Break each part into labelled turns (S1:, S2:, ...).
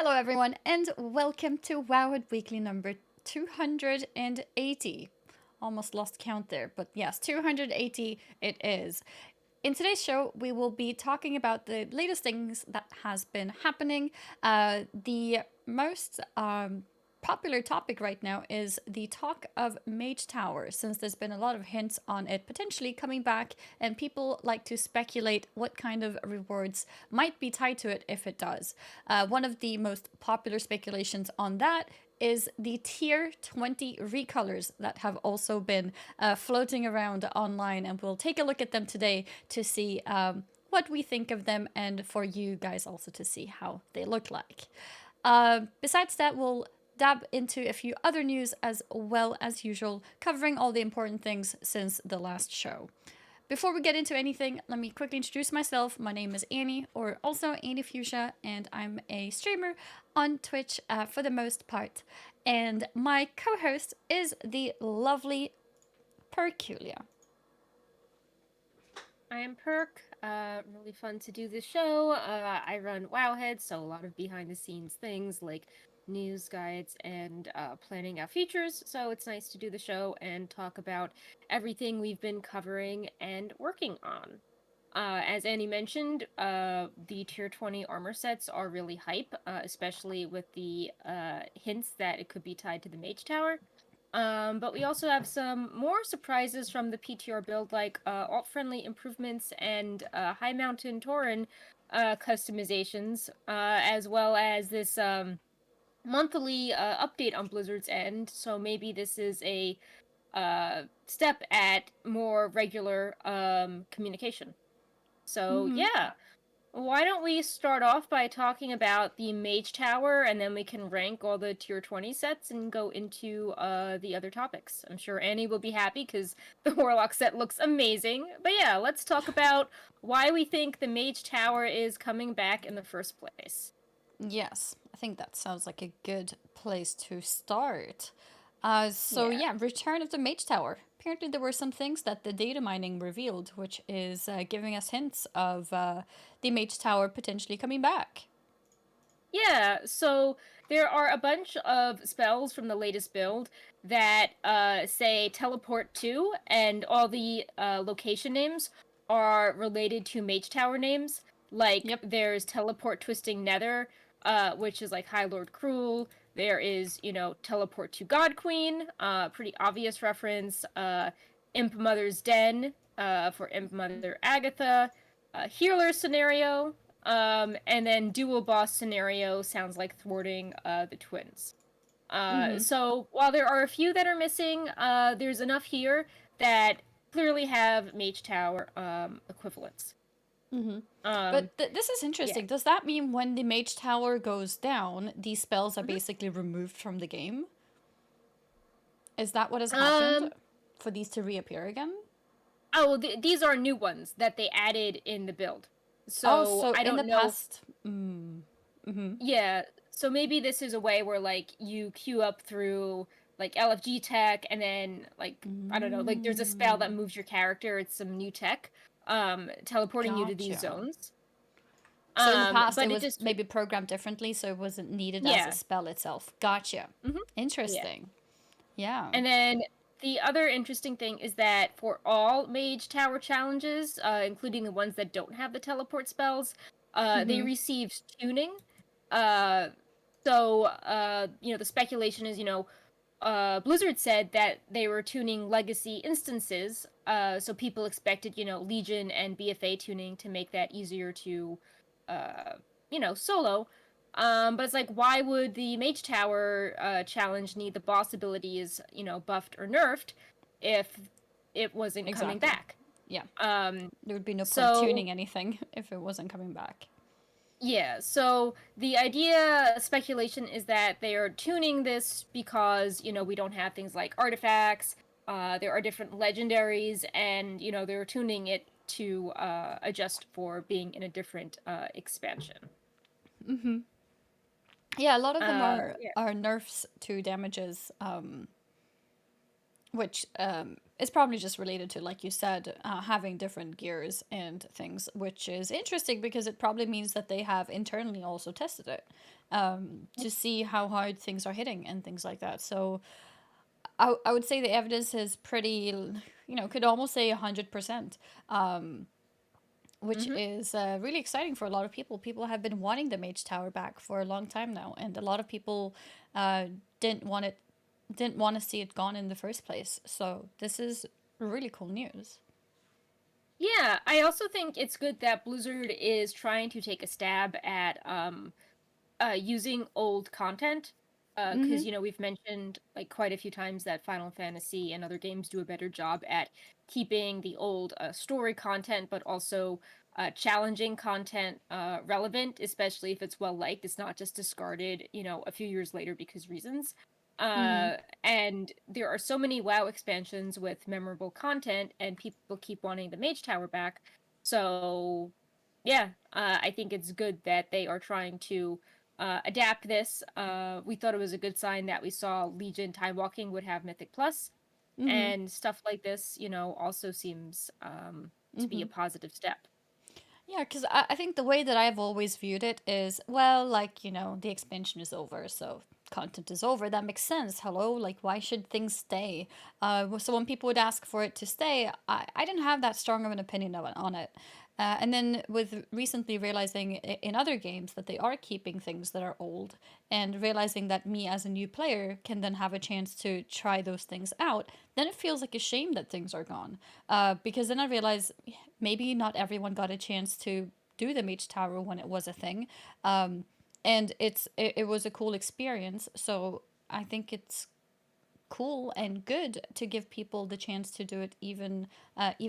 S1: Hello, everyone, and welcome to Wowhead Weekly number 280. Almost lost count there, but yes, 280 it is. In today's show, we will be talking about the latest things that has been happening. The most popular topic right now is the talk of Mage Tower, since there's been a lot of hints on it potentially coming back, and people like to speculate what kind of rewards might be tied to it if it does. One of the most popular speculations on that is the tier 20 recolors that have also been floating around online, and we'll take a look at them today to see what we think of them and for you guys also to see how they look like. Besides that, we'll dab into a few other news as well as usual, covering all the important things since the last show. Before we get into anything, let me quickly introduce myself. My name is Annie, or also Annie Fuchsia, and I'm a streamer on Twitch for the most part. And my co host is the lovely Perculia.
S2: I am Perk. Really fun to do this show. I run Wowhead, so a lot of behind the scenes things like news guides and planning out features. So it's nice to do the show and talk about everything we've been covering and working on. As Annie mentioned, the tier 20 armor sets are really hype, especially with the hints that it could be tied to the Mage Tower. But we also have some more surprises from the PTR build, like alt-friendly improvements and High Mountain Tauren customizations, as well as this monthly update on Blizzard's end. So maybe this is a step at more regular communication. So
S1: Mm-hmm.
S2: yeah, why don't we start off by talking about the Mage Tower, and then we can rank all the tier 20 sets and go into the other topics. I'm sure Annie will be happy because the Warlock set looks amazing. But yeah, let's talk about why we think the Mage Tower is coming back in the first place.
S1: Yes, I think that sounds like a good place to start.
S2: Yeah.
S1: Yeah, Return of the Mage Tower. Apparently, there were some things that the data mining revealed, which is giving us hints of the Mage Tower potentially coming back.
S2: Yeah, so there are a bunch of spells from the latest build that say teleport to, and all the location names are related to Mage Tower names. Like
S1: Yep.
S2: there's teleport twisting Nether, which is like High Lord Cruel. There is, teleport to God Queen, pretty obvious reference. Imp Mother's Den, for Imp Mother Agatha. Healer scenario, and then dual boss scenario sounds like thwarting the twins.
S1: Mm-hmm.
S2: So while there are a few that are missing, there's enough here that clearly have Mage Tower equivalents.
S1: Mm-hmm.
S2: Um,
S1: But this is
S2: yeah.
S1: interesting. Does that mean when the Mage Tower goes down, these spells are
S2: Mhm.
S1: basically removed from the game? Is that what has happened
S2: Um.
S1: for these to reappear again?
S2: Oh, well, these are new ones that they added in the build.
S1: Oh,
S2: So
S1: so
S2: I
S1: in the
S2: don't know.
S1: past. Mm-hmm.
S2: Yeah, so maybe this is a way where like you queue up through like LFG tech and then like I don't know, like there's a spell that
S1: Mm,
S2: moves your character, it's some new tech, teleporting you to these
S1: gotcha.
S2: zones.
S1: So in the past, it
S2: But it
S1: was
S2: just
S1: maybe programmed differently, so it wasn't needed as a
S2: yeah.
S1: spell itself. Gotcha.
S2: Hmm. Yeah.
S1: Interesting. Yeah.
S2: And then the other interesting thing is that for all Mage Tower challenges, including the ones that don't have the teleport spells, they
S1: Mm-hmm.
S2: received tuning. Uh, the speculation is, Blizzard said that they were tuning legacy instances, so people expected, Legion and BFA tuning to make that easier to, uh, solo. But it's like, why would the Mage Tower challenge need the boss abilities, buffed or nerfed, if it wasn't coming
S1: Exactly.
S2: back?
S1: Yeah.
S2: Um,
S1: There would be no point
S2: so
S1: tuning anything if it wasn't coming back.
S2: Yeah, so the idea, speculation, is that they are tuning this because, we don't have things like artifacts, there are different legendaries, and, they're tuning it to adjust for being in a different expansion.
S1: Mm-hmm. Yeah, a lot of them
S2: Yeah.
S1: are nerfs to damages. which is probably just related to, like you said, having different gears and things, which is interesting because it probably means that they have internally also tested it to see how hard things are hitting and things like that. So I would say the evidence is pretty, could almost say 100%. Which
S2: Mm-hmm.
S1: is really exciting for a lot of people. People have been wanting the Mage Tower back for a long time now, and a lot of people uh, didn't want it, didn't want to see it gone in the first place. So this is really cool news.
S2: Yeah, I also think it's good that Blizzard is trying to take a stab at using old content.
S1: Mm-hmm.
S2: Because we've mentioned like quite a few times that Final Fantasy and other games do a better job at keeping the old story content, but also challenging content relevant, especially if it's well liked. It's not just discarded, a few years later because reasons.
S1: Mm-hmm.
S2: And there are so many WoW expansions with memorable content, and people keep wanting the Mage Tower back. So, yeah, I think it's good that they are trying to adapt this. We thought it was a good sign that we saw Legion Time Walking would have Mythic Plus,
S1: Mm-hmm.
S2: and stuff like this, also seems to be
S1: Mm-hmm.
S2: a positive step.
S1: Yeah, because I think the way that I've always viewed it is, well, like, the expansion is over, so content is over. That makes sense. Hello? Like, why should things stay? So when people would ask for it to stay, I didn't have that strong of an opinion on it. And then with recently realizing in other games that they are keeping things that are old, and realizing that me as a new player can then have a chance to try those things out, then it feels like a shame that things are gone. Because then I realize maybe not everyone got a chance to do the Mage Tower when it was a thing, and it was a cool experience. So I think it's cool and good to give people the chance to do it even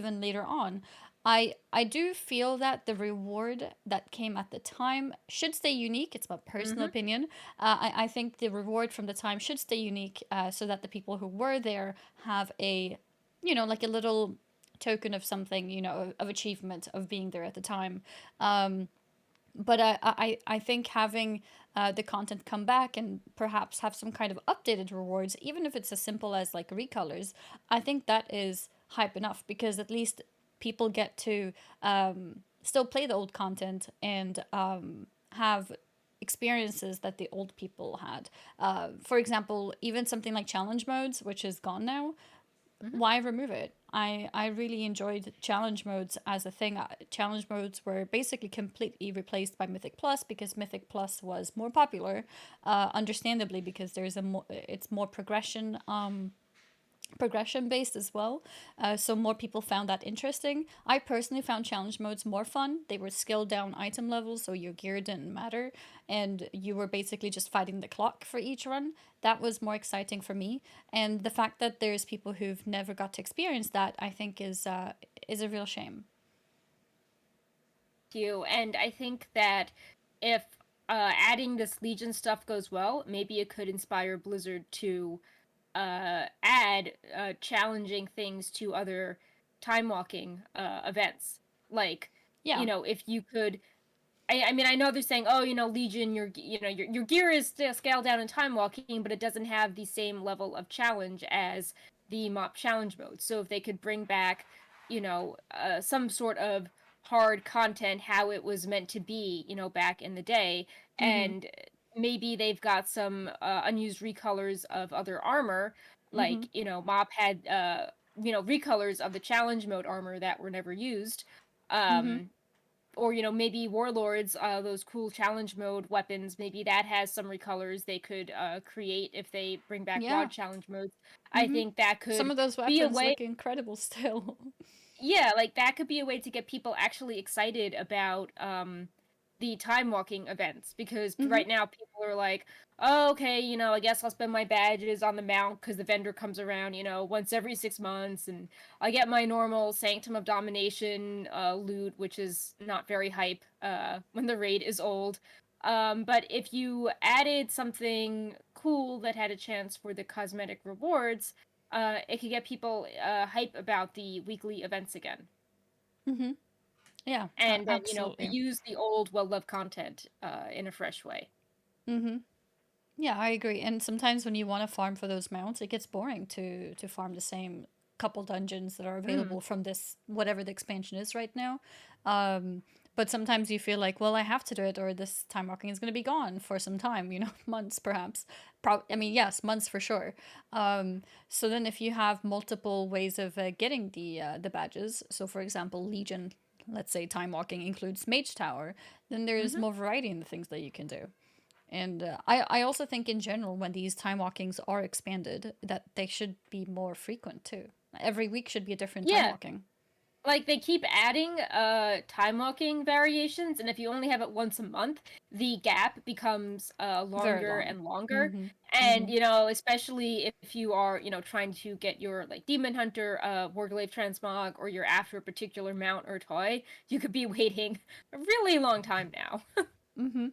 S1: later on. I do feel that the reward that came at the time should stay unique. It's my personal
S2: Mm-hmm.
S1: opinion. I think the reward from the time should stay unique, so that the people who were there have a, like a little token of something, of achievement of being there at the time. But I think having the content come back and perhaps have some kind of updated rewards, even if it's as simple as like recolors, I think that is hype enough because at least people get to still play the old content and have experiences that the old people had. For example, even something like challenge modes, which is gone now,
S2: Mm-hmm.
S1: why remove it? I really enjoyed challenge modes as a thing. Challenge modes were basically completely replaced by Mythic Plus because Mythic Plus was more popular, understandably because it's more progression based as well. So more people found that interesting. I personally found challenge modes more fun. They were scaled down item levels, so your gear didn't matter, and you were basically just fighting the clock for each run. That was more exciting for me, and the fact that there's people who've never got to experience that, I think, is a real shame.
S2: You and I think that if adding this Legion stuff goes well, maybe it could inspire Blizzard to add challenging things to other time walking events. Like,
S1: Yeah.
S2: if you could I mean, I know they're saying, oh, Legion, your gear is still scaled down in time walking, but it doesn't have the same level of challenge as the mop challenge mode. So if they could bring back, some sort of hard content, how it was meant to be, back in the day,
S1: Mm-hmm.
S2: and maybe they've got some unused recolors of other armor,
S1: Mm-hmm.
S2: like Mop had, recolors of the challenge mode armor that were never used.
S1: Mm-hmm.
S2: Um, or maybe warlords, those cool challenge mode weapons, maybe that has some recolors they could create if they bring back
S1: Yeah.
S2: WoD challenge modes. I
S1: Mm-hmm.
S2: think that
S1: Some
S2: could
S1: of those
S2: be a
S1: weapons
S2: way.
S1: look incredible still.
S2: Yeah, like that could be a way to get people actually excited about the time walking events, because
S1: Mm-hmm.
S2: right now people are like, oh, okay, I guess I'll spend my badges on the mount because the vendor comes around, once every 6 months, and I get my normal Sanctum of Domination loot, which is not very hype when the raid is old. But if you added something cool that had a chance for the cosmetic rewards, it could get people hype about the weekly events again,
S1: Mm-hmm. Yeah.
S2: and then
S1: Absolutely.
S2: reuse the old well-loved content in a fresh way.
S1: Mm-hmm. Yeah, I agree. And sometimes when you want to farm for those mounts, it gets boring to farm the same couple dungeons that are
S2: Mm.
S1: available from this whatever the expansion is right now. Um, but sometimes you feel like, well, I have to do it, or this time walking is going to be gone for some time. Months perhaps. I mean, yes, months for sure. So then, if you have multiple ways of getting the badges, so for example, Legion, let's say time walking includes Mage Tower, then there's
S2: Hmm.
S1: more variety in the things that you can do. And I also think in general, when these time walkings are expanded, that they should be more frequent too. Every week should be a different time
S2: Yeah,
S1: walking.
S2: like they keep adding time walking variations, and if you only have it once a month, the gap becomes
S1: Very
S2: longer
S1: long.
S2: and longer.
S1: Mm-hmm.
S2: And
S1: Mm-hmm.
S2: especially if you are trying to get your like demon hunter warglaive transmog, or you're after a particular mount or toy, you could be waiting a really long time now.
S1: Mm-hmm.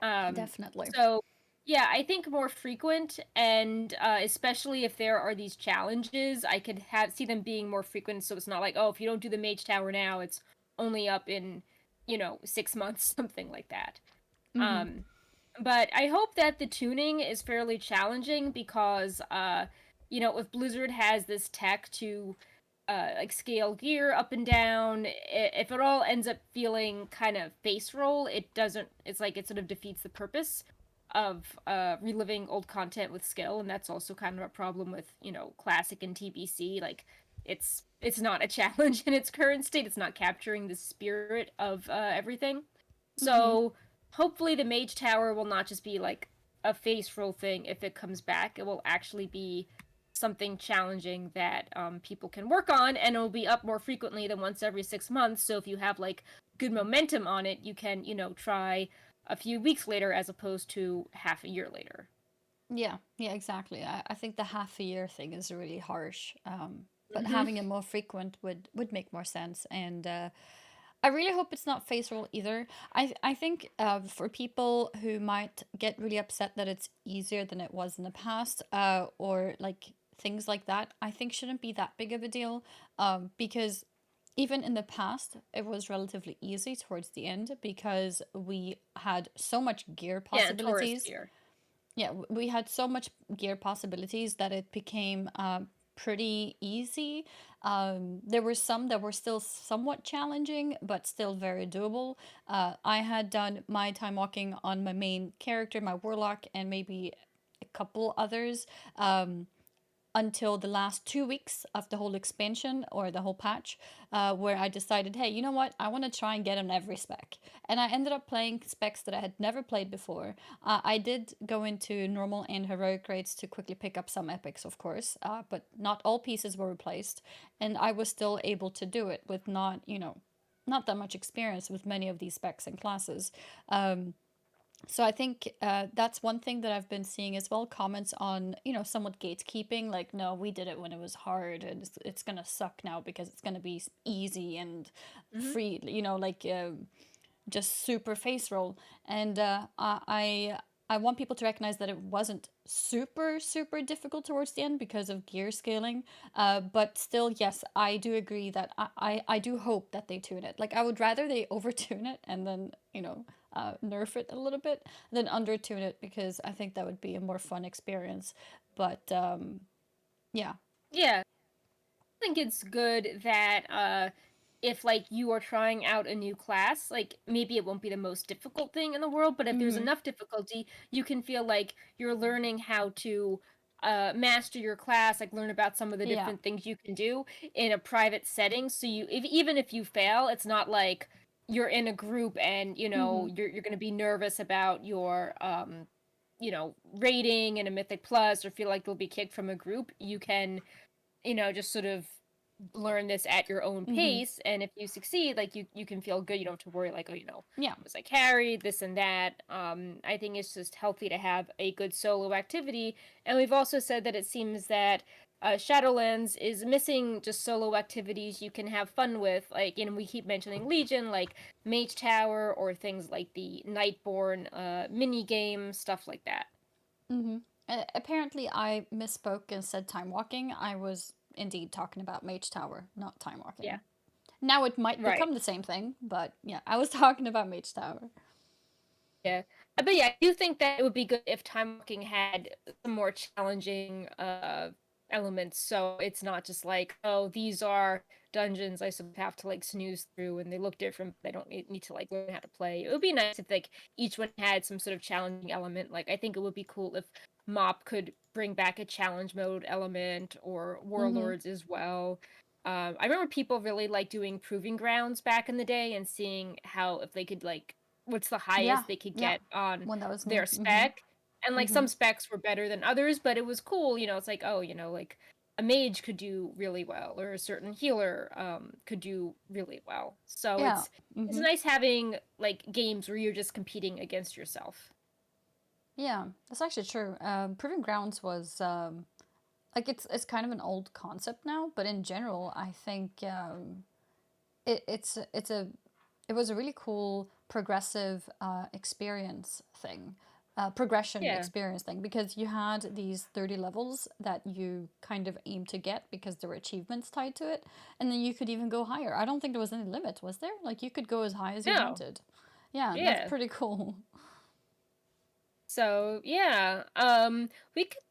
S2: Um,
S1: Definitely.
S2: so yeah, I think more frequent, and especially if there are these challenges, I could have see them being more frequent. So it's not like, oh, if you don't do the mage tower now, it's only up in 6 months, something like that.
S1: Mm-hmm.
S2: Um, but I hope that the tuning is fairly challenging because if Blizzard has this tech to like scale gear up and down, if it all ends up feeling kind of face roll, it doesn't. It's like it sort of defeats the purpose of reliving old content with skill, and that's also kind of a problem with classic and TBC. Like it's not a challenge in its current state. It's not capturing the spirit of everything.
S1: Mm-hmm.
S2: So hopefully the mage tower will not just be like a face roll thing. If it comes back, it will actually be something challenging that people can work on, and it'll be up more frequently than once every 6 months. So if you have like good momentum on it, you can try a few weeks later as opposed to half a year later.
S1: Yeah, yeah, exactly. I think the half a year thing is really harsh. But
S2: Hmm.
S1: having it more frequent would make more sense. And I really hope it's not face roll either. I think for people who might get really upset that it's easier than it was in the past, or like things like that, I think shouldn't be that big of a deal. Because even in the past, it was relatively easy towards the end because we had so much gear
S2: Yeah, tourist
S1: possibilities.
S2: gear.
S1: Yeah, we had so much gear possibilities that it became pretty easy. There were some that were still somewhat challenging, but still very doable. I had done my time walking on my main character, my warlock, and maybe a couple others. Until the last 2 weeks of the whole expansion or the whole patch, where I decided, hey, you know what? I want to try and get on every spec. And I ended up playing specs that I had never played before. I did go into normal and heroic rates to quickly pick up some epics, of course, but not all pieces were replaced. And I was still able to do it with not that much experience with many of these specs and classes. So I think that's one thing that I've been seeing as well. Comments on somewhat gatekeeping, like no, we did it when it was hard, and it's gonna suck now because it's gonna be easy and
S2: Hmm.
S1: free. Like just super face roll. And I want people to recognize that it wasn't super super difficult towards the end because of gear scaling. But still, yes, I do agree that I do hope that they tune it. Like I would rather they overtune it and then nerf it a little bit than undertune it, because I think that would be a more fun experience. But yeah.
S2: Yeah, think it's good that if like you are trying out a new class, like maybe it won't be the most difficult thing in the world, but if there's
S1: Mm-hmm.
S2: enough difficulty, you can feel like you're learning how to master your class, like learn about some of the
S1: Yeah.
S2: different things you can do in a private setting. So even if you fail, it's not like you're in a group and
S1: Mm-hmm.
S2: you're going to be nervous about your rating in a mythic plus, or feel like you'll be kicked from a group. You can just sort of learn this at your own
S1: Mm-hmm.
S2: pace, and if you succeed, like you can feel good. You don't have to worry like, oh,
S1: Yeah.
S2: was I carried, this and that. I think it's just healthy to have a good solo activity. And we've also said that it seems that Shadowlands is missing just solo activities you can have fun with, like, we keep mentioning Legion, like Mage Tower, or things like the Nightborn mini game, stuff like that.
S1: Mm-hmm. Apparently, I misspoke and said time walking. I was indeed talking about Mage Tower, not time
S2: Yeah,
S1: walking. Now it might
S2: right.
S1: become the same thing, but yeah, I was talking about Mage Tower.
S2: Yeah. But yeah, I do think that it would be good if time walking had some more challenging elements. So it's not just like, oh, these are dungeons I sort of have to like snooze through and they look different, but I don't need to like learn how to play. It would be nice if like each one had some sort of challenging element. Like I think it would be cool if Mop could bring back a challenge mode element or
S1: Mm-hmm.
S2: Warlords as well. I remember people really like doing proving grounds back in the day and seeing how if they could like what's the
S1: Yeah,
S2: highest they could
S1: yeah.
S2: get on
S1: When that was new.
S2: their
S1: Mm-hmm.
S2: spec. And like
S1: Mm-hmm.
S2: some specs were better than others, but it was cool, it's like, oh, like a mage could do really well, or a certain healer could do really well. So
S1: Yeah.
S2: it's
S1: Mm-hmm.
S2: nice having like games where you're just competing against yourself.
S1: Yeah, that's actually true. Proving Grounds was like it's kind of an old concept now, but in general, I think it's a it was a really cool progressive experience thing, progression
S2: Yeah.
S1: experience thing, because you had these 30 levels that you kind of aim to get because there were achievements tied to it, and then you could even go higher. I don't think there was any limit, was there? Like you could go as high as you
S2: No.
S1: wanted. Yeah, that's
S2: Yeah.
S1: pretty cool.
S2: So yeah,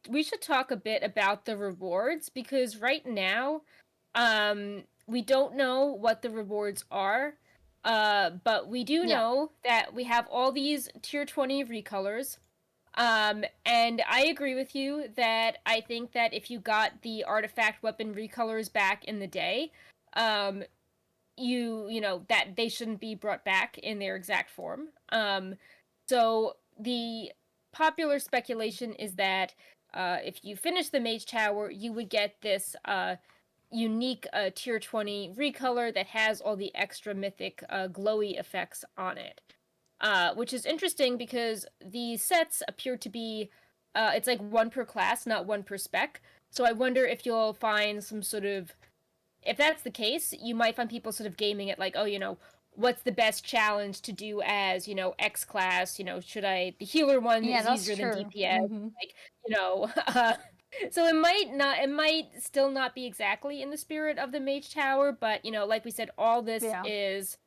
S2: we should talk a bit about the rewards because right now, we don't know what the rewards are, but we do
S1: Yeah.
S2: know that we have all these tier 20 recolors. And I agree with you that I think that if you got the artifact weapon recolors back in the day, um, that they shouldn't be brought back in their exact form. So the popular speculation is that if you finish the Mage Tower, you would get this unique tier 20 recolor that has all the extra mythic glowy effects on it. Which is interesting because the sets appear to be it's like one per class, not one per spec. So I wonder if you'll find some sort of if that's the case, you might find people sort of gaming it like, oh, what's the best challenge to do as, X class? Should the healer one
S1: Yeah,
S2: is
S1: that's
S2: easier than
S1: true.
S2: DPS?
S1: Mm-hmm.
S2: Like, so it might still not be exactly in the spirit of the Mage Tower, but, like we said, all this
S1: Yeah.
S2: is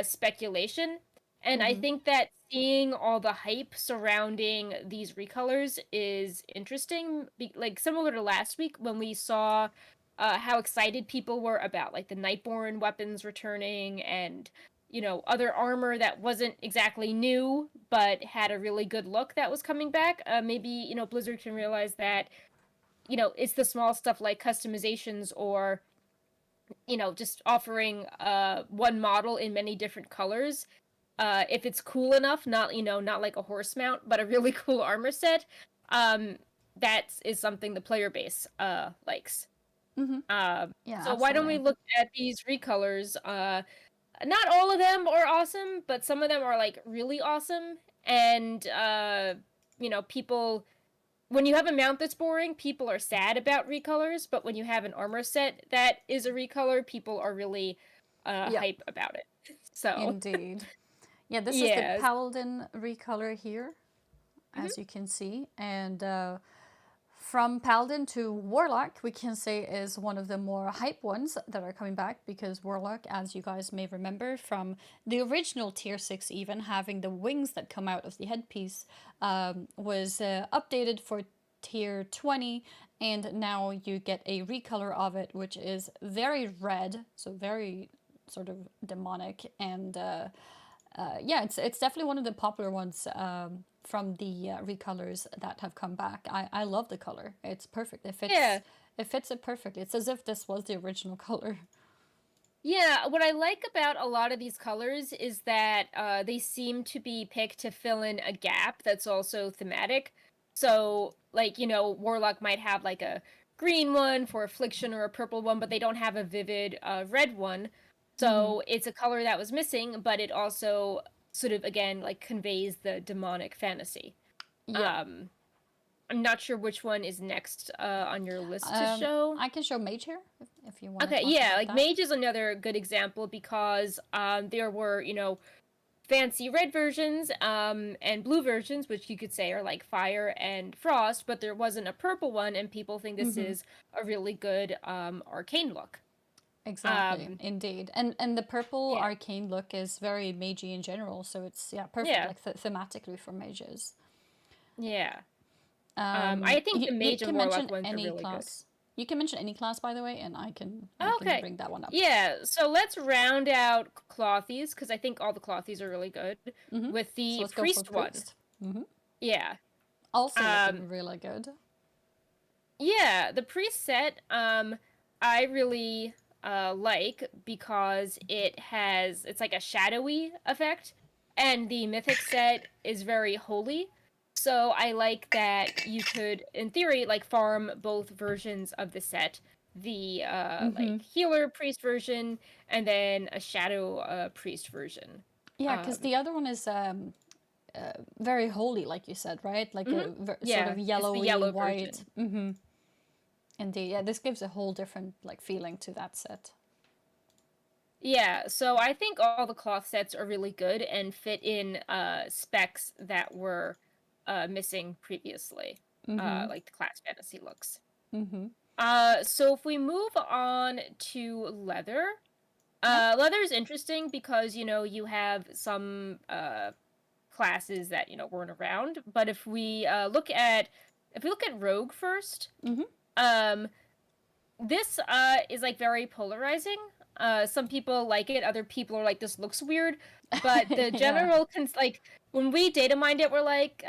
S2: speculation. And I
S1: Mm-hmm.
S2: think that seeing all the hype surrounding these recolors is interesting, like similar to last week when we saw how excited people were about like the Nightborn weapons returning and other armor that wasn't exactly new but had a really good look that was coming back. Maybe Blizzard can realize that it's the small stuff like customizations or just offering one model in many different colors. If it's cool enough, not like a horse mount, but a really cool armor set, that is something the player base likes.
S1: Mm-hmm.
S2: Um,
S1: Yeah,
S2: so why don't we
S1: absolutely.
S2: look at these recolors? Not all of them are awesome, but some of them are like really awesome. And people when you have a mount that's boring, people are sad about recolors, but when you have an armor set that is a recolor, people are really
S1: Yep,
S2: hype about it. So,
S1: indeed. Yeah, this is the
S2: yes.
S1: Paladin recolor here,
S2: Mhm.
S1: as you can see. And from Paladin to Warlock, we can say is one of the more hype ones that are coming back because Warlock, as you guys may remember from the original Tier 6, even having the wings that come out of the headpiece, was updated for Tier 20, and now you get a recolor of it, which is very red, so very sort of demonic and yeah, it's definitely one of the popular ones from the recolors that have come back. I love the color. It's perfect.
S2: Yeah.
S1: It fits it perfectly. It's as if this was the original color.
S2: Yeah, what I like about a lot of these colors is that they seem to be picked to fill in a gap that's also thematic. So, like, Warlock might have like a green one for Affliction or a purple one, but they don't have a vivid red one.
S1: Mm-hmm.
S2: So it's a color that was missing, but it also sort of, again, like conveys the demonic fantasy.
S1: Yeah.
S2: Um, I'm not sure which one is next on your list to
S1: Um,
S2: show.
S1: I can show Mage here if you want to
S2: Okay,
S1: talk
S2: yeah,
S1: about
S2: like
S1: that.
S2: Mage is another good example because there were, fancy red versions and blue versions, which you could say are like fire and frost, but there wasn't a purple one, and people think this
S1: Mm-hmm.
S2: is a really good arcane look.
S1: Exactly,
S2: Um,
S1: indeed. And the purple
S2: yeah,
S1: arcane look is very magey in general, so it's yeah, perfect
S2: yeah,
S1: like thematically for mages.
S2: yeah. I think the
S1: You
S2: mage and
S1: can
S2: warlock
S1: mention
S2: ones are
S1: any
S2: really good.
S1: class. You can mention any class, by the way, and I can
S2: Okay.
S1: bring that one up.
S2: Yeah, so let's round out clothies because I think all the clothies are really good with
S1: So
S2: the
S1: let's go for
S2: priest one.
S1: priest.
S2: Yeah.
S1: Also
S2: Um
S1: looking really good.
S2: yeah, the priest set I really like because it's like a shadowy effect and the mythic set is very holy. So I like that you could in theory like farm both versions of the set. The like healer priest version and then a shadow priest version.
S1: Yeah, because
S2: Um
S1: the other one is very holy, like you said, right? Like
S2: mhm.
S1: a sort
S2: Yeah,
S1: of
S2: it's the
S1: yellowy
S2: yellow
S1: white.
S2: version.
S1: Indeed, yeah, this gives a whole different like feeling to that set.
S2: Yeah, so I think all the cloth sets are really good and fit in specs that were missing previously, like the class fantasy looks. So if we move on to leather,
S1: Yep.
S2: leather is interesting because you have some classes that weren't around, but if we look at rogue first, um, this is like very polarizing. Some people like it, other people are like, this looks weird. But the
S1: Yeah.
S2: general like when we data mined it, we're like,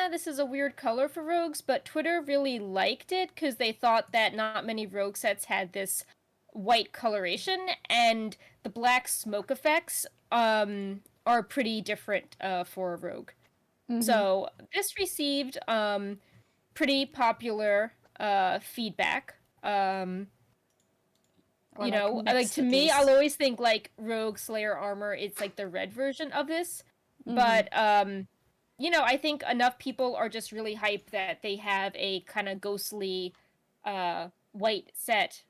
S2: this is a weird color for rogues. But Twitter really liked it because they thought that not many rogue sets had this white coloration, and the black smoke effects are pretty different for a rogue. So this received pretty popular feedback.
S1: Or like
S2: Like
S1: mixed
S2: to
S1: at
S2: me, I'll
S1: least.
S2: always think like Rogue Slayer armor. It's like the red version of this, but I think enough people are just really hyped that they have a kind of ghostly, white set.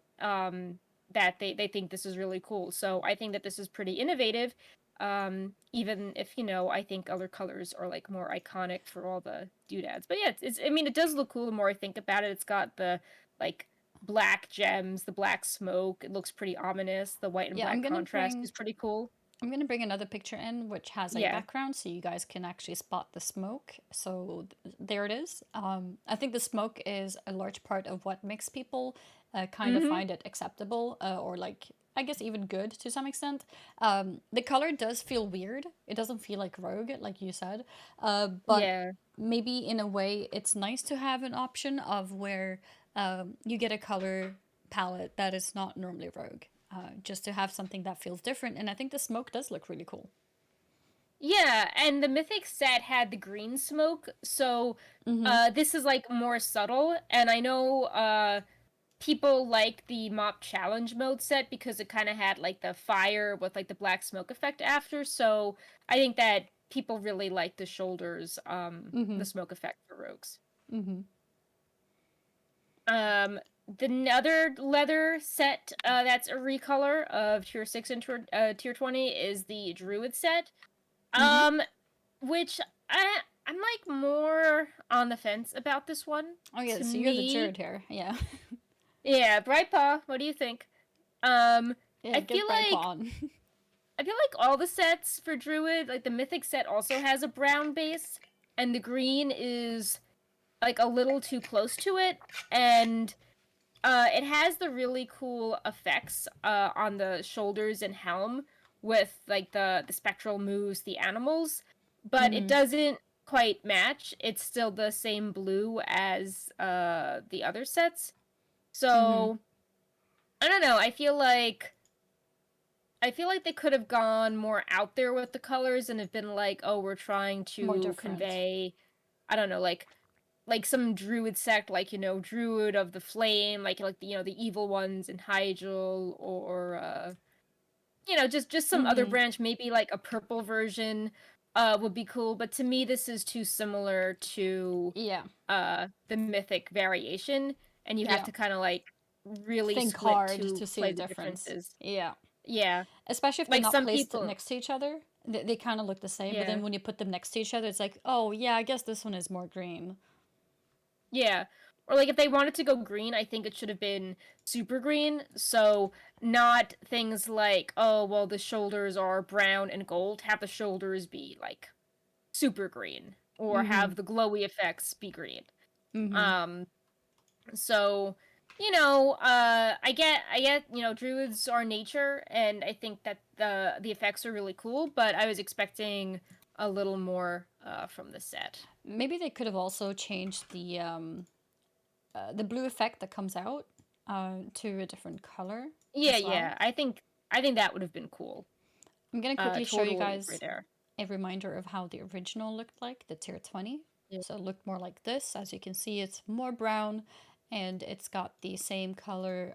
S2: That they think this is really cool. So I think that this is pretty innovative. Even if I think other colors are like more iconic for all the doodads. But yeah, I mean, it does look cool the more I think about it. It's got the like black gems, the black smoke. It looks pretty ominous. The white and
S1: Yeah,
S2: black contrast is pretty cool.
S1: I'm gonna bring another picture in which has a
S2: Yeah.
S1: background so you guys can actually spot the smoke. So there it is. I think the smoke is a large part of what makes people kind of
S2: Mm-hmm.
S1: find it acceptable or like I guess even good to some extent. The color does feel weird. It doesn't feel like rogue, like you said, but
S2: Yeah.
S1: maybe in a way it's nice to have an option of where you get a color palette that is not normally rogue, just to have something that feels different. And I think the smoke does look really cool.
S2: Yeah, and the mythic set had the green smoke, so this is like more subtle. And I know people like the mop challenge mode set because it kind of had like the fire with like the black smoke effect after. So I think that people really like the shoulders, the smoke effect for rogues. Um, the other leather set that's a recolor of tier 6 and tier 20 is the druid set. Um, which I'm like more on the fence about this one.
S1: Oh yeah,
S2: To
S1: so you're the
S2: me,
S1: juror here. Yeah.
S2: yeah, Bright Paw, what do you think? Um,
S1: Yeah,
S2: I feel
S1: get Bright
S2: like
S1: on.
S2: I feel like all the sets for druid, like the mythic set also has a brown base and the green is like a little too close to it, and it has the really cool effects on the shoulders and helm with like the spectral moves, the animals, but it doesn't quite match. It's still the same blue as the other sets. So I don't know. I feel like they could have gone more out there with the colors and have been like, oh, we're trying
S1: More
S2: to
S1: different.
S2: convey, I don't know, like some druid sect, like druid of the flame, like the evil ones in Hyjal, or just some other branch, maybe like a purple version would be cool. But to me, this is too similar to
S1: Yeah.
S2: the mythic variation, and you have
S1: Yeah.
S2: to kind of like really
S1: Think
S2: squint
S1: hard
S2: to
S1: to see
S2: play
S1: the
S2: the
S1: difference.
S2: differences.
S1: Yeah.
S2: Yeah,
S1: Especially if they're
S2: like
S1: not
S2: some
S1: placed
S2: people.
S1: next to each other. They kind of look the same, but
S2: Yeah,
S1: then when you put them next to each other, it's like, oh, yeah, I guess this one is more green.
S2: yeah. Or like if they wanted to go green, I think it should have been super green. So not things like, oh well, the shoulders are brown and gold. Have the shoulders be like super green, or
S1: Mm-hmm.
S2: have the glowy effects be green.
S1: Mm-hmm.
S2: Um, so I get druids are nature, and I think that the effects are really cool. But I was expecting a little more from the set.
S1: Maybe they could have also changed the blue effect that comes out to a different color
S2: Yeah,
S1: as well.
S2: yeah. I think that would have been cool.
S1: I'm gonna quickly show you
S2: Totally agree
S1: guys
S2: there.
S1: a reminder of how the original looked like, the tier 20.
S2: Yeah.
S1: So it looked more like this. As you can see, it's more brown and it's got the same color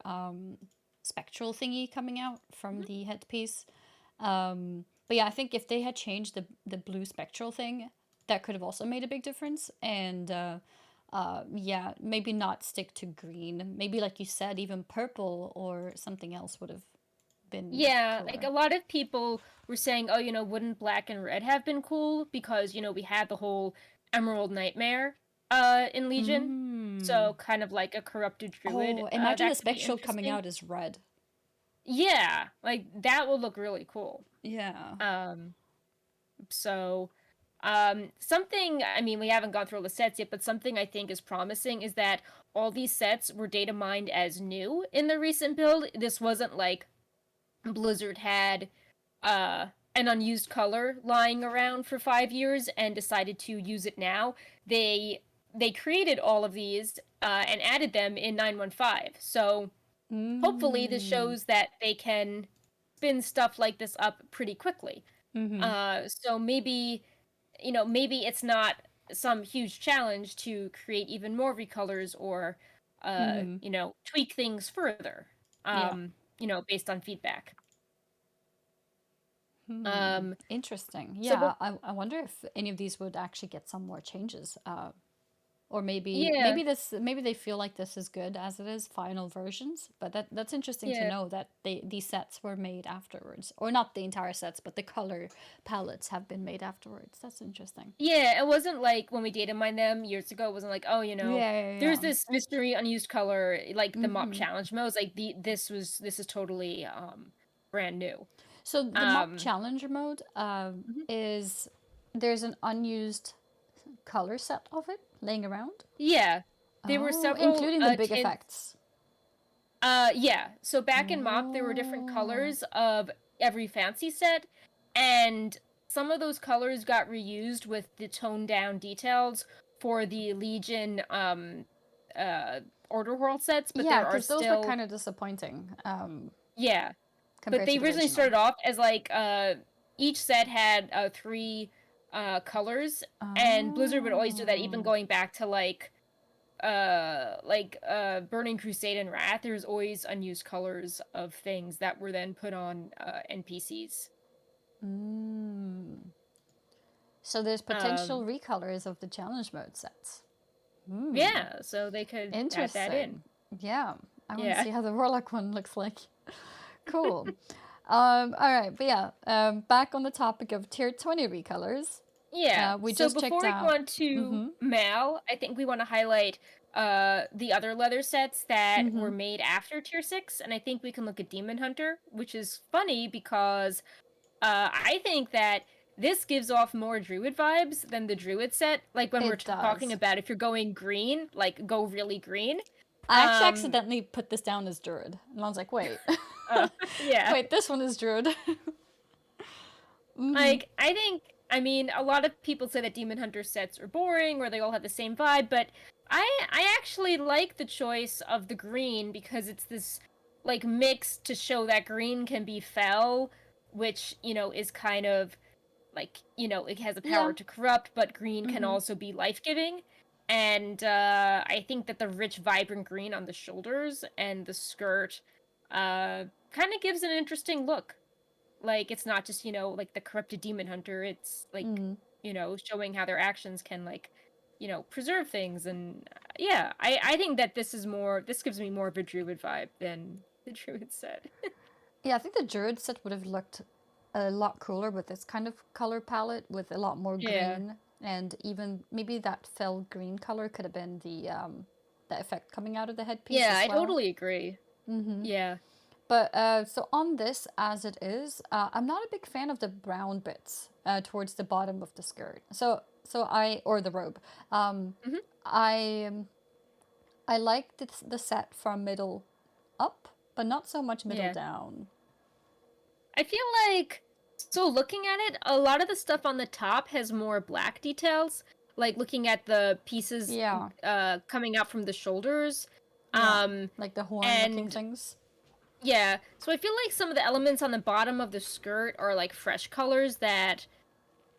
S1: spectral thingy coming out from
S2: Mhm.
S1: the headpiece. But yeah, I think if they had changed the blue spectral thing, that could have also made a big difference. And yeah, maybe not stick to green. Maybe, like you said, even purple or something else would have been
S2: Yeah, like
S1: cooler.
S2: a lot of people were saying, oh, wouldn't black and red have been cool because, we had the whole Emerald Nightmare in Legion.
S1: Mm.
S2: So kind of like a corrupted druid
S1: Oh, imagine the
S2: that could be
S1: spectral coming
S2: interesting.
S1: out as red.
S2: Yeah, like that will look really cool.
S1: Yeah.
S2: Um so something, I mean, we haven't gone through all the sets yet, but something I think is promising is that all these sets were data mined as new in the recent build. This wasn't like Blizzard had an unused color lying around for 5 years and decided to use it now. They created all of these and added them in 915. So hopefully this
S1: Mm.
S2: shows that they can spin stuff like this up pretty quickly.
S1: Mm-hmm.
S2: So maybe it's not some huge challenge to create even more recolors or
S1: Mm-hmm.
S2: tweak things further.
S1: Yeah.
S2: Based on feedback.
S1: Hmm.
S2: Um,
S1: Interesting.
S2: so
S1: Yeah, I wonder if any of these would actually get some more changes. Or
S2: yeah,
S1: maybe they feel like this is good as it is, final versions. But that's interesting to
S2: yeah,
S1: know that these sets were made afterwards. Or not the entire sets, but the color palettes have been made afterwards. That's interesting.
S2: yeah. It wasn't like when we data mined them years ago. It wasn't like, oh,
S1: Yeah, yeah,
S2: there's
S1: yeah.
S2: this mystery unused color, like the mop
S1: Mm-hmm.
S2: challenge mode. It's like this is totally brand new.
S1: So the mock
S2: Um,
S1: challenger mode
S2: mhm.
S1: is there's an unused color set of it laying around.
S2: Yeah, there were
S1: Oh,
S2: several
S1: including the big
S2: tints.
S1: effects.
S2: Yeah. So back in mop, there were different
S1: Oh.
S2: colors of every fancy set, and some of those colors got reused with the toned down details for the Legion uh Order World sets, but
S1: Yeah,
S2: there are
S1: because those were
S2: still
S1: kind of disappointing
S2: yeah. But
S1: compared
S2: they
S1: to the
S2: originally
S1: original.
S2: started off as like each set had three colors, and Blizzard would always do that, even
S1: Oh.
S2: going back to Burning Crusade and Wrath. There's always unused colors of things that were then put on NPCs.
S1: Mm. So there's potential
S2: Um,
S1: recolors of the challenge mode sets. Hmm.
S2: yeah, so they could add that in.
S1: Interesting. Yeah. I want to
S2: Yeah.
S1: see how the Warlock one looks like. Cool. All right, but yeah, back on the topic of tier 20 recolors.
S2: Yeah.
S1: We
S2: So
S1: just
S2: before
S1: checked
S2: we go
S1: out.
S2: on to
S1: Mm-hmm.
S2: Mal, I think we want to highlight the other leather sets that
S1: Mm-hmm.
S2: were made after tier 6, and I think we can look at Demon Hunter, which is funny because I think that this gives off more druid vibes than the druid set. Like when we're
S1: It
S2: talking
S1: does.
S2: about if you're going green, like go really green.
S1: I actually
S2: Um
S1: accidentally put this down as Druid. And I was like, wait.
S2: yeah.
S1: Wait, this one is Druid. Mm-hmm.
S2: Like, I mean, a lot of people say that Demon Hunter sets are boring or they all have the same vibe, but I actually like the choice of the green because it's this like mix to show that green can be fell, which, is kind of like, it has the
S1: Yeah.
S2: power to corrupt, but green can
S1: Mm-hmm.
S2: also be life-giving. And I think that the rich vibrant green on the shoulders and the skirt kind of gives an interesting look. Like it's not just, like the corrupted demon hunter. It's like,
S1: Mm-hmm.
S2: showing how their actions can like, preserve things. And yeah, I think that this gives me more of a druid vibe than the druid set.
S1: Yeah, I think the Druid set would have looked a lot cooler with this kind of color palette with a lot more
S2: Yeah.
S1: green. And even maybe that fell green color could have been the effect coming out of the headpiece
S2: Yeah,
S1: as
S2: I
S1: well.
S2: totally agree. Yeah.
S1: But so on this as it is, I'm not a big fan of the brown bits towards the bottom of the skirt. So I or the robe. Um,
S2: hmm
S1: I I like the set from middle up, but not so much middle
S2: Yeah.
S1: down.
S2: I feel like, so looking at it, a lot of the stuff on the top has more black details. Like looking at the pieces
S1: Yeah,
S2: coming out from the shoulders.
S1: yeah,
S2: Um
S1: like the horn looking
S2: and
S1: things.
S2: yeah, so I feel like some of the elements on the bottom of the skirt are like fresh colors that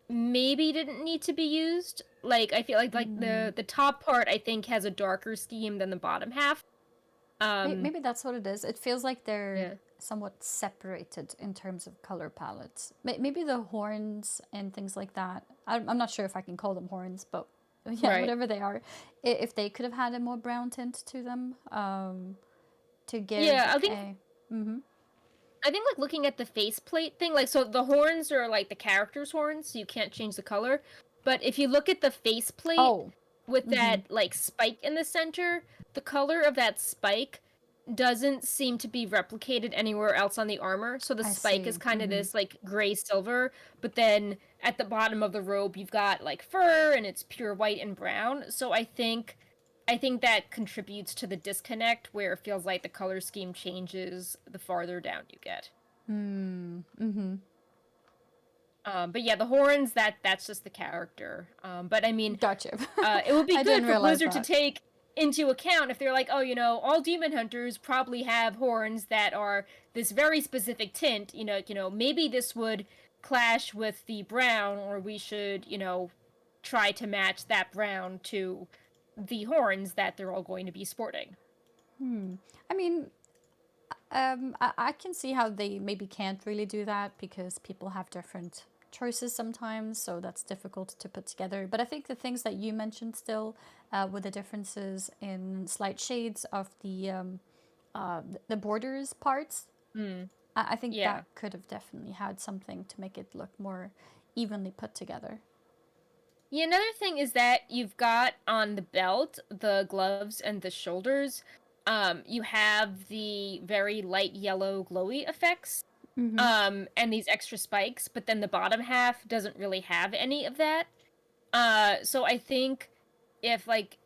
S2: maybe didn't need to be used. Like I feel like the top part I think has a darker scheme than the bottom half. Um
S1: Maybe that's what it is. It feels like they're
S2: yeah.
S1: somewhat separated in terms of color palettes. Maybe the horns and things like that. I'm not sure if I can call them horns, but yeah,
S2: Right.
S1: whatever they are. If they could have had a more brown tint to them, to give
S2: Yeah,
S1: a. Mm-hmm.
S2: I think like looking at the faceplate thing, like so the horns are like the character's horns, so you can't change the color. But if you look at the faceplate
S1: Oh,
S2: with
S1: mm-hmm.
S2: that like spike in the center, the color of that spike doesn't seem to be replicated anywhere else on the armor. So the
S1: I
S2: spike is
S1: see.
S2: kind of
S1: Mm-hmm.
S2: this like gray silver, but then at the bottom of the robe you've got like fur and it's pure white and brown. So I think that contributes to the disconnect where it feels like the color scheme changes the farther down you get.
S1: Mm-hmm.
S2: But yeah, the horns that's just the character. But I mean,
S1: Gotcha.
S2: it would be
S1: I
S2: good
S1: didn't
S2: for
S1: realize
S2: Blizzard to
S1: that.
S2: take into account if they're like, oh, all demon hunters probably have horns that are this very specific tint. Maybe this would clash with the brown, or we should, try to match that brown to the horns that they're all going to be sporting.
S1: I mean, I can see how they maybe can't really do that because people have different choices sometimes, so that's difficult to put together. But I think the things that you mentioned still, with the differences in slight shades of the borders parts,
S2: Mm,
S1: I think
S2: yeah.
S1: that could have definitely had something to make it look more evenly put together.
S2: Yeah, another thing is that you've got on the belt, the gloves, and the shoulders, you have the very light yellow glowy effects, and these extra spikes, but then the bottom half doesn't really have any of that. So I think if like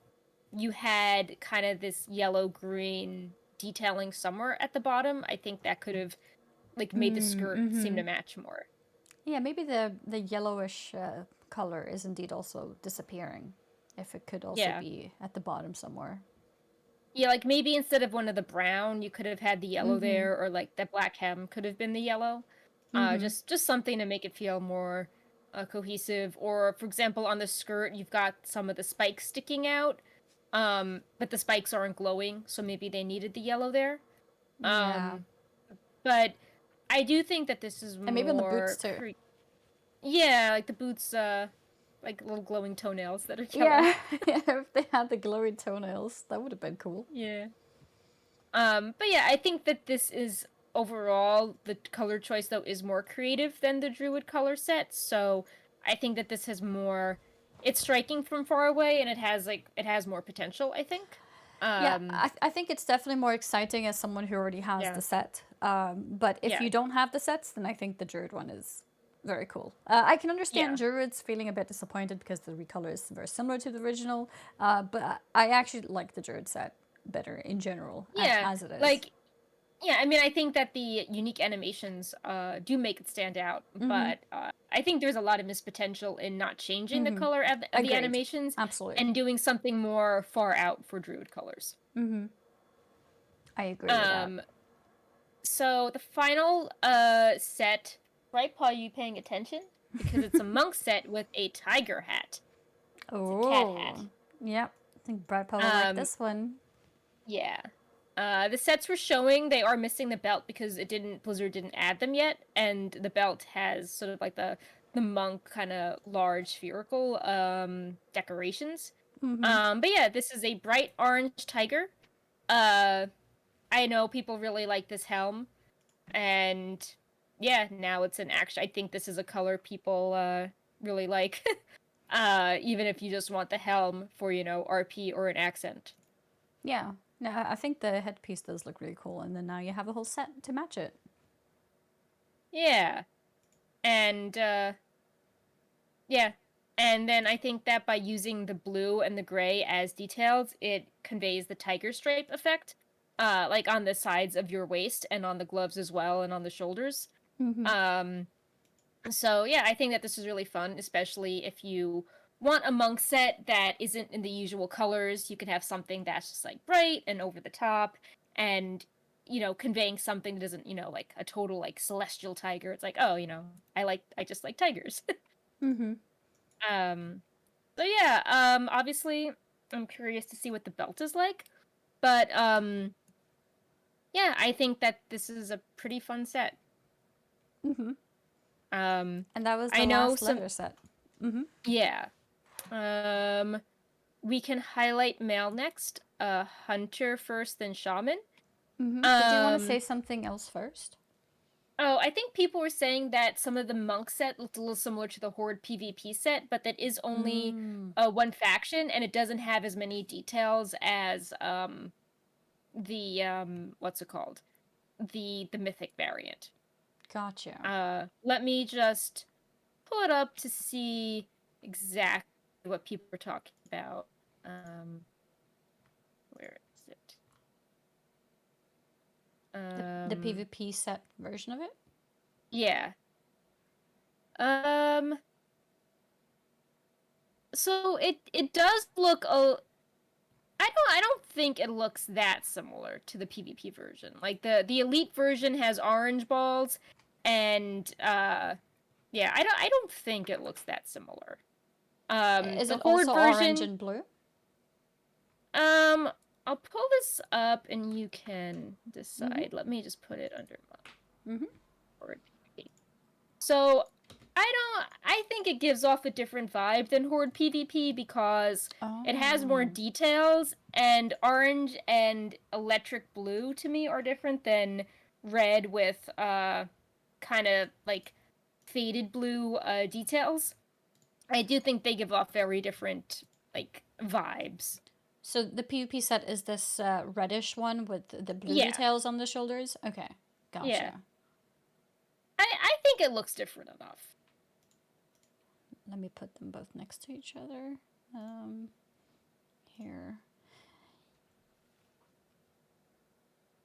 S2: you had kind of this yellow green detailing somewhere at the bottom, I think that could have like made the skirt seem to match more.
S1: Yeah, maybe the yellowish color is indeed also disappearing. If it could also
S2: Yeah.
S1: be at the bottom somewhere.
S2: Yeah, like maybe instead of one of the brown, you could have had the yellow there, or like that black hem could have been the yellow. Just something to make it feel more cohesive. Or for example, on the skirt, you've got some of the spikes sticking out, but the spikes aren't glowing, so maybe they needed the yellow there.
S1: Yeah,
S2: Um, but I do think that this is
S1: and maybe on the boots
S2: more
S1: too.
S2: yeah, like the boots, like little glowing toenails that are yellow.
S1: Yeah, yeah. If they had the glowy toenails, that would have been cool.
S2: Yeah. But yeah, I think that this is overall the color choice though is more creative than the Druid color set. So I think that this has more. It's striking from far away, and it has more potential. I think.
S1: Yeah,
S2: Um.
S1: I think it's definitely more exciting as someone who already has
S2: Yeah.
S1: the set. But if
S2: Yeah.
S1: you don't have the sets, then I think the Druid one is very cool. I can understand
S2: Yeah.
S1: Druids feeling a bit disappointed because the recolor is very similar to the original. But I actually like the Druid set better in general
S2: Yeah.
S1: as it is.
S2: Like. Yeah. I mean, I think that the unique animations do make it stand out, but I think there's a lot of missed potential in not changing the color of the
S1: Agreed.
S2: animations
S1: Absolutely.
S2: and doing something more far out for Druid colors.
S1: I agree with that.
S2: Um. So the final set, right, Paul, you paying attention? Because it's a monk set with a tiger hat. It's a cat hat.
S1: Oh, yep. I think Brad Paul will like
S2: Um,
S1: this one.
S2: yeah. The sets we're showing, they are missing the belt because Blizzard didn't add them yet, and the belt has sort of like the monk kind of large spherical decorations. But yeah, this is a bright orange tiger. Uh, I know people really like this helm. And yeah, now it's an action. I think this is a color people really like. Even if you just want the helm for, RP or an accent.
S1: Yeah. No, I think the headpiece does look really cool, and then now you have a whole set to match it.
S2: Yeah. And yeah. And then I think that by using the blue and the gray as details, it conveys the tiger stripe effect, like on the sides of your waist and on the gloves as well and on the shoulders.
S1: Mm-hmm.
S2: Um, so yeah, I think that this is really fun, especially if you want a monk set that isn't in the usual colors. You can have something that's just like bright and over the top, and conveying something that isn't like a total like celestial tiger. It's like, oh, I just like tigers.
S1: Mm-hmm.
S2: um, so yeah, obviously I'm curious to see what the belt is like, but yeah, I think that this is a pretty fun set.
S1: Mm-hmm.
S2: Um,
S1: And that was the
S2: I know
S1: last
S2: some,
S1: letter set. Mm-hmm.
S2: yeah. Um, we can highlight male next. Hunter first, then shaman.
S1: Mm-hmm. Did you want to say
S2: Um,
S1: something else first?
S2: oh, I think people were saying that some of the monk set looked a little similar to the horde PvP set, but that is only
S1: Mm.
S2: one faction, and it doesn't have as many details as the what's it called, the mythic variant.
S1: Gotcha.
S2: Let me just pull it up to see exactly what people are talking about. Um, where is it?
S1: The PvP set version of it?
S2: Yeah. Um, so it does look I don't think it looks that similar to the PvP version. Like the elite version has orange balls, and yeah, I don't think it looks that similar.
S1: Is
S2: The
S1: it also
S2: horde
S1: orange
S2: version,
S1: and blue?
S2: um I'll pull this up and you can
S1: Mm-hmm.
S2: decide. Let me just put it under my
S1: Mm-hmm.
S2: horde. So I think it gives off a different vibe than Horde PvP because it has more
S1: Oh.
S2: details, and orange and electric blue to me are different than red with kind of like faded blue details. I do think they give off very different like vibes.
S1: So the PvP set is this reddish one with the blue
S2: Yeah.
S1: details on the shoulders? Okay.
S2: Yeah.
S1: Gotcha.
S2: I think it looks different enough.
S1: Let me put them both next to each other. Um, Here.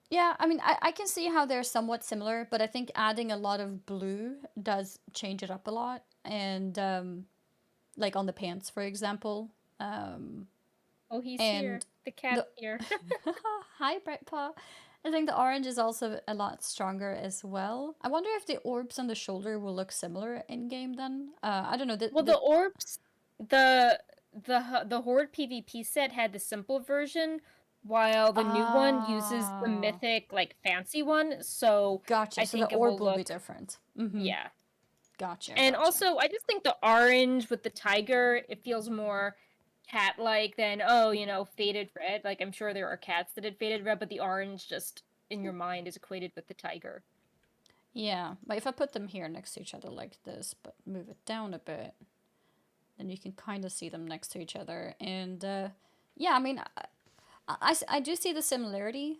S1: Yeah, I mean, I can see how they're somewhat similar, but I think adding a lot of blue does change it up a lot. And, like on the pants, for example. Um,
S2: Oh, he's here.
S1: and
S2: The cat's
S1: the.
S2: here.
S1: Hi, Brightpaw. I think the orange is also a lot stronger as well. I wonder if the orbs on the shoulder will look similar in game then. I don't know.
S2: Well, the orbs, the Horde PvP set had the simple version, while the new one uses the
S1: Ah,
S2: mythic like fancy one. So
S1: gotcha.
S2: I
S1: So the
S2: think it will
S1: orb will be
S2: look,
S1: different. Mm-hmm.
S2: yeah.
S1: Gotcha,
S2: And
S1: gotcha.
S2: also, I just think the orange with the tiger, it feels more cat-like than faded red. Like I'm sure there are cats that had faded red, but the orange just in your mind is equated with the tiger.
S1: Yeah, but if I put them here next to each other like this, but move it down a bit, then you can kind of see them next to each other. And yeah, I mean, I do see the similarity,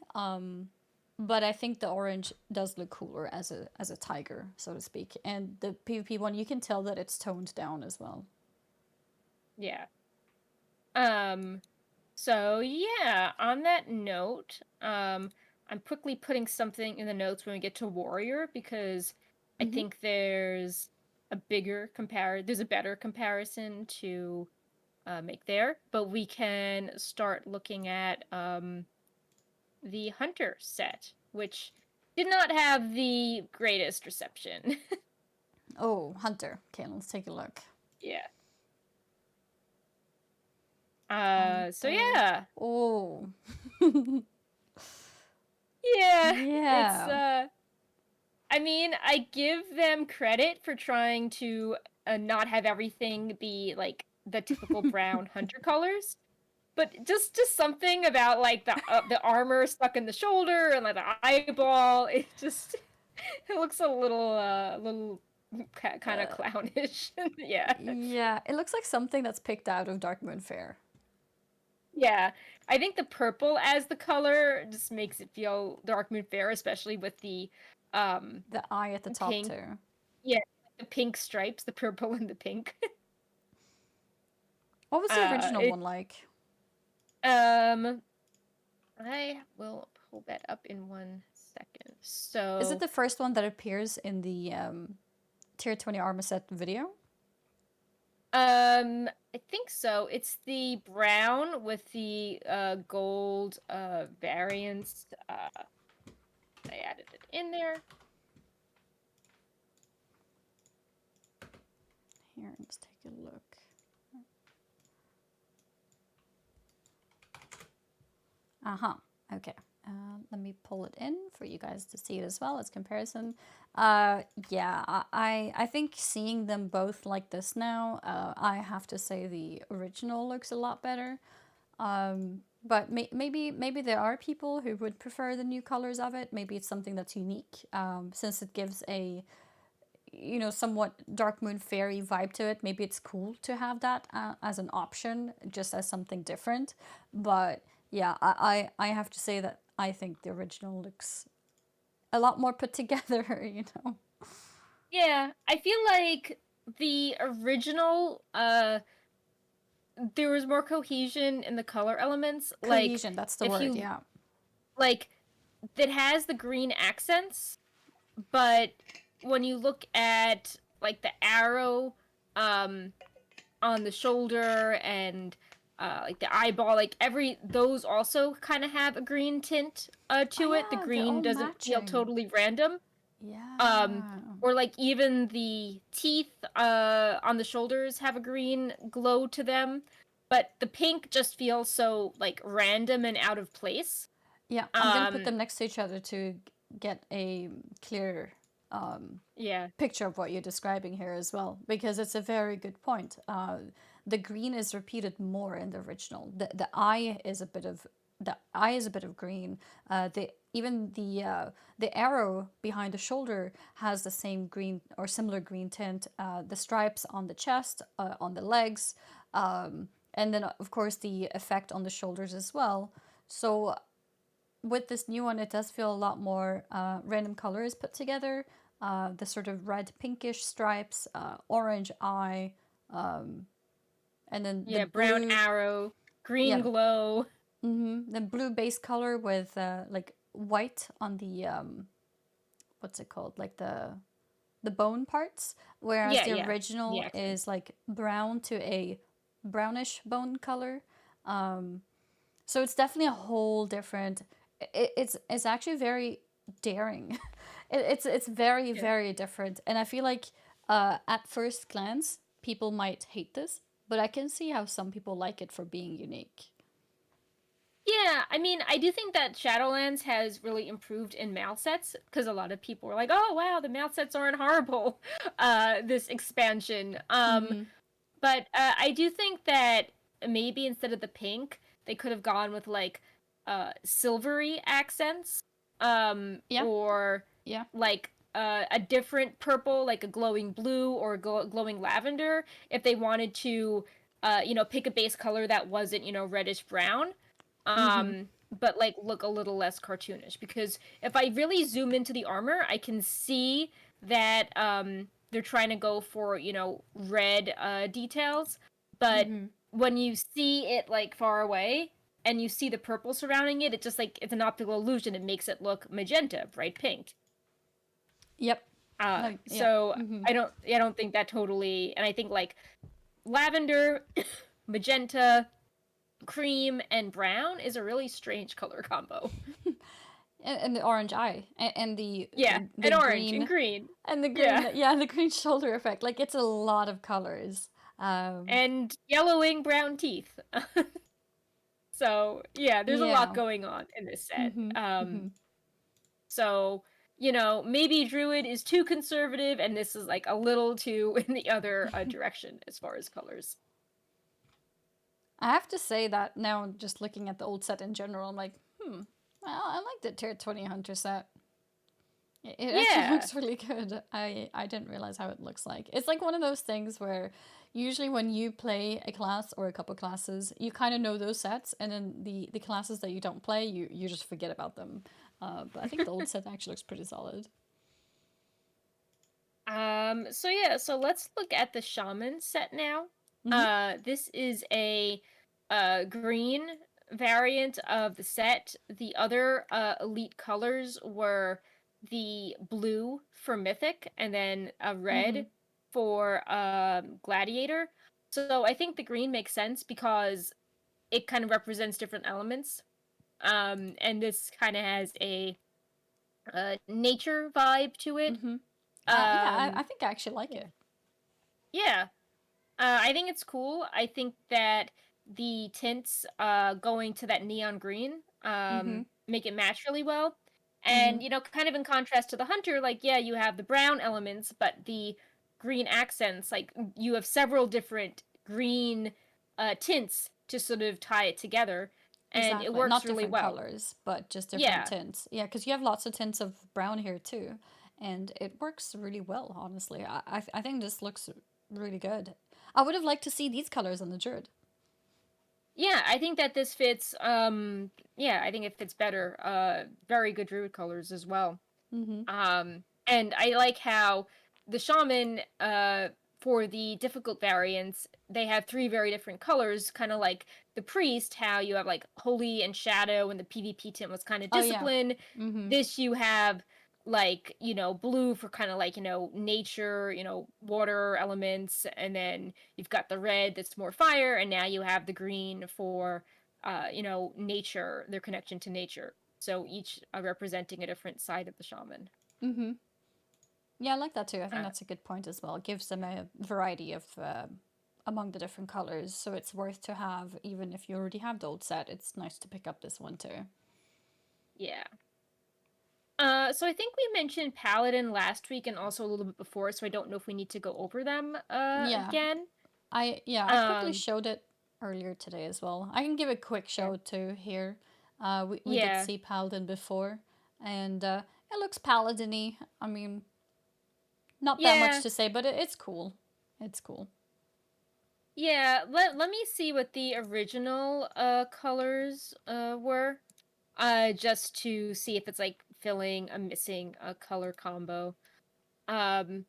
S1: but I think the orange does look cooler as a tiger, so to speak. And the PvP one, you can tell that it's toned down as well.
S2: Yeah. Um. So yeah, on that note, I'm quickly putting something in the notes when we get to Warrior because I
S1: Mm-hmm.
S2: think there's a better comparison to make there, but we can start looking at the Hunter set, which did not have the greatest reception.
S1: Oh, Hunter. Okay, let's take a look.
S2: Yeah. So
S1: Hunter.
S2: yeah.
S1: Oh,
S2: Yeah, it's
S1: yeah.
S2: I mean, I give them credit for trying to not have everything be like the typical brown hunter colors, but just something about like the armor stuck in the shoulder and like the eyeball. It just it looks a little kind of clownish. Yeah.
S1: Yeah, it looks like something that's picked out of Dark Moon Fair.
S2: Yeah, I think the purple as the color just makes it feel Darkmoon fair, especially with um
S1: The eye at the top
S2: pink.
S1: too.
S2: Yeah, the pink stripes, the purple and the pink.
S1: What was the original
S2: It
S1: one like?
S2: um I will pull that up in 1 second.
S1: Is it
S2: So,
S1: the first one that appears in the tier 20 armor set video?
S2: I think so. It's the brown with the gold variants. I added it in there.
S1: Here, let's take a look. Uh-huh. Okay. Let me pull it in for you guys to see it as well as comparison. Yeah, I think seeing them both like this now, I have to say the original looks a lot better. But maybe there are people who would prefer the new colors of it. Maybe it's something that's unique, since it gives a somewhat dark moon fairy vibe to it. Maybe it's cool to have that as an option, just as something different. But yeah, I have to say that I think the original looks a lot more put together.
S2: Yeah, I feel like the original there was more cohesion in the color elements. Like
S1: Cohesion, that's the
S2: if
S1: word.
S2: you
S1: Yeah.
S2: like that has the green accents, but when you look at like the arrow um on the shoulder and like the eyeball, like every those also kind of have a green tint
S1: Oh
S2: to it. The
S1: yeah, they're
S2: green
S1: all
S2: doesn't feel
S1: matching.
S2: totally random. Um
S1: Yeah.
S2: or like even the teeth on the shoulders have a green glow to them, but the pink just feels so like random and out of place.
S1: Yeah, I'm gonna put
S2: Um
S1: them next to each other to get a clear
S2: yeah.
S1: picture of what you're describing here as well, because it's a very good point. The green is repeated more in the original. The eye is a bit of green. The even the arrow behind the shoulder has the same green or similar green tint. The stripes on the chest, on the legs, and then of course the effect on the shoulders as well. So with this new one, it does feel a lot more random colors put together. The sort of red pinkish stripes, orange eye, and then the
S2: Yeah, brown
S1: blue,
S2: arrow, green
S1: yeah,
S2: glow.
S1: the blue base color with like white on the what's it called, like the bone parts, whereas
S2: Yeah,
S1: the
S2: yeah. The
S1: original
S2: accents.
S1: is like brown to a brownish bone color. So it's definitely a whole different. It's actually very daring. It's very
S2: Yeah.
S1: very different, and I feel like at first glance people might hate this, but I can see how some people like it for being unique.
S2: Yeah, I mean, I do think that Shadowlands has really improved in mail sets because a lot of people were like, "Oh, wow, the mail sets aren't horrible." This expansion.
S1: Mm-hmm.
S2: But I do think that maybe instead of the pink, they could have gone with like silvery accents,
S1: Yeah,
S2: or
S1: yeah.
S2: like a different purple, like a glowing blue or glowing lavender, if they wanted to, pick a base color that wasn't, reddish brown,
S1: Mm-hmm.
S2: but like look a little less cartoonish. Because if I really zoom into the armor, I can see that they're trying to go for red details, but
S1: Mm-hmm.
S2: when you see it like far away and you see the purple surrounding it, it's just like it's an optical illusion. It makes it look magenta, bright pink.
S1: Yep. No. Yeah.
S2: So
S1: Mm-hmm.
S2: I don't think that totally. And I think like lavender, magenta, cream, and brown is a really strange color combo.
S1: And the orange eye, and
S2: Yeah,
S1: the
S2: and orange and
S1: green,
S2: green.
S1: and the green.
S2: Yeah,
S1: Yeah, the green shoulder effect. Like it's a lot of colors.
S2: and yellowing brown teeth. So yeah, there's a lot
S1: Yeah.
S2: going on in this set.
S1: Mm-hmm. Mm-hmm.
S2: So maybe Druid is too conservative, and this is like a little too in the other direction as far as colors.
S1: I have to say that now, just looking at the old set in general, I'm like, well, I like the tier 20 hunter set. It actually
S2: Yeah.
S1: looks really good. I didn't realize how it looks like. It's like one of those things where usually when you play a class or a couple classes, you kind of know those sets, and then the classes that you don't play, you just forget about them. But I think the old set actually looks pretty solid.
S2: So yeah, so let's look at the shaman set now.
S1: Mm-hmm.
S2: This is a green variant of the set. The other elite colors were the blue for mythic and then a
S1: Mm-hmm.
S2: red for gladiator. So I think the green makes sense because it kind of represents different elements. And this kind of has a nature vibe to it.
S1: Mm-hmm. Yeah,
S2: Um,
S1: I think I actually like
S2: yeah.
S1: it.
S2: Yeah. I think it's cool. I think that the tints going to that neon green
S1: Mm-hmm.
S2: make it match really well.
S1: Mm-hmm.
S2: And kind of in contrast to the hunter, like yeah, you have the brown elements, but the green accents, like you have several different green tints to sort of tie it together, and it
S1: Exactly.
S2: works
S1: Not
S2: really
S1: different
S2: well.
S1: colors, but just different
S2: Yeah.
S1: tints. Yeah, because you have lots of tints of brown here too, and it works really well. Honestly, I think this looks really good. I would have liked to see these colors on the Druid.
S2: Yeah, I think that this fits yeah, I think it fits better. Very good druid colors as well.
S1: Mm-hmm.
S2: And I like how the shaman, for the difficult variants, they have three very different colors, kind of like the priest, how you have like holy and shadow, and the PvP tint was kind of
S1: Oh yeah.
S2: discipline.
S1: Mm-hmm.
S2: This you have like, blue for kind of like, nature, water elements, and then you've got the red that's more fire, and now you have the green for, nature, their connection to nature. So each representing a different side of the shaman.
S1: Mm-hmm. Yeah, I like that too. I think
S2: Uh,
S1: that's a good point as well. It gives them a variety of among the different colors, so it's worth to have. Even if you already have the old set, it's nice to pick up this one too.
S2: yeah. So I think we mentioned Paladin last week and also a little bit before, so I don't know if we need to go over them
S1: Yeah,
S2: again.
S1: I quickly
S2: Um,
S1: showed it earlier today as well. I can give a quick
S2: yeah.
S1: show too here. We did
S2: Yeah.
S1: see Paladin before, and it looks paladin-y. I mean, not that much
S2: Yeah.
S1: to say, but it's cool. It's cool.
S2: Yeah. Let me see what the original colors were. Just to see if it's like filling a missing color combo. Um,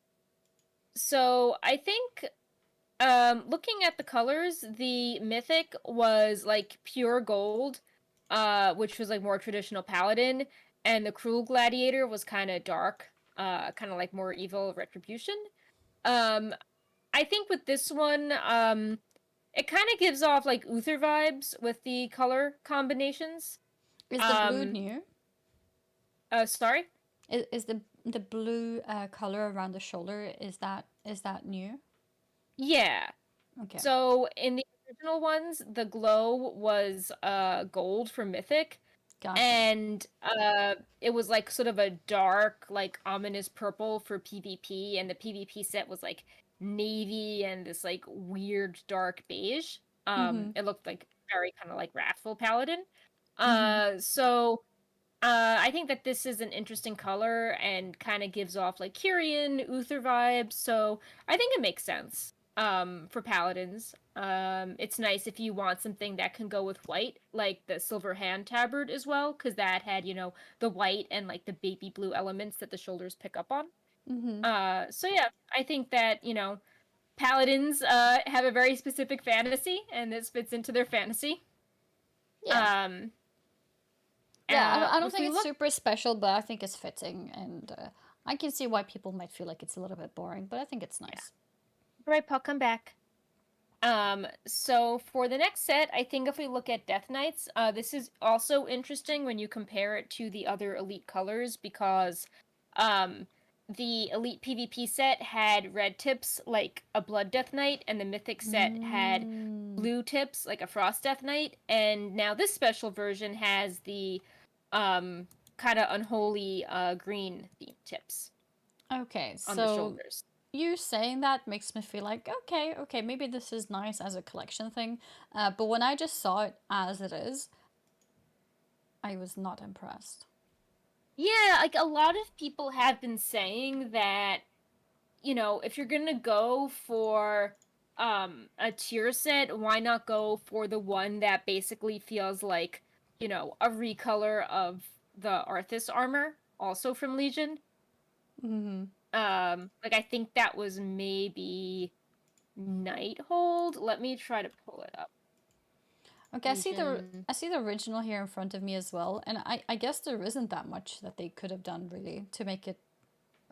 S2: so I think looking at the colors, the mythic was like pure gold, which was like more traditional paladin, and the cruel gladiator was kind of dark, kind of like more evil retribution. Um, I think with this one, it kind of gives off like Uther vibes with the color combinations.
S1: Is the blue
S2: Um,
S1: new?
S2: sorry.
S1: Is the blue color around the shoulder, is that new?
S2: Yeah.
S1: Okay,
S2: So in the original ones, the glow was gold for mythic,
S1: gotcha.
S2: and it was like sort of a dark, like ominous purple for PvP, and the PvP set was like navy and this like weird dark beige.
S1: Mm-hmm.
S2: It looked like very kind of like wrathful paladin.
S1: Mm-hmm.
S2: So I think that this is an interesting color and kind of gives off like Kyrian, Uther vibes. So I think it makes sense for paladins. It's nice if you want something that can go with white, like the silver hand tabard as well, because that had, the white and like the baby blue elements that the shoulders pick up on.
S1: Mm-hmm.
S2: So yeah, I think that, paladins have a very specific fantasy, and this fits into their fantasy.
S1: Yeah.
S2: Um,
S1: Yeah, I don't
S2: if
S1: think
S2: we
S1: it's
S2: look,
S1: super special, but I think it's fitting, and I can see why people might feel like it's a little bit boring, but I think it's
S2: yeah,
S1: nice.
S2: right, Paul, come back. So for the next set, I think if we look at Death Knights, this is also interesting when you compare it to the other Elite colors because, um, the Elite PvP set had red tips like a Blood Death Knight, and the Mythic set had
S1: Mm.
S2: blue tips like a Frost Death Knight, and now this special version has the, um, kind of unholy green theme tips
S1: Okay,
S2: on the
S1: so
S2: shoulders.
S1: you saying that makes me feel like, okay, maybe this is nice as a collection thing, but when I just saw it as it is, I was not impressed.
S2: Yeah, like a lot of people have been saying that, if you're gonna go for a tier set, why not go for the one that basically feels like, a recolor of the Arthas armor, also from Legion.
S1: Hmm.
S2: Like I think that was maybe Nighthold. Let me try to pull it up.
S1: Okay,
S2: Legion.
S1: I see the original here in front of me as well, and I guess there isn't that much that they could have done really to make it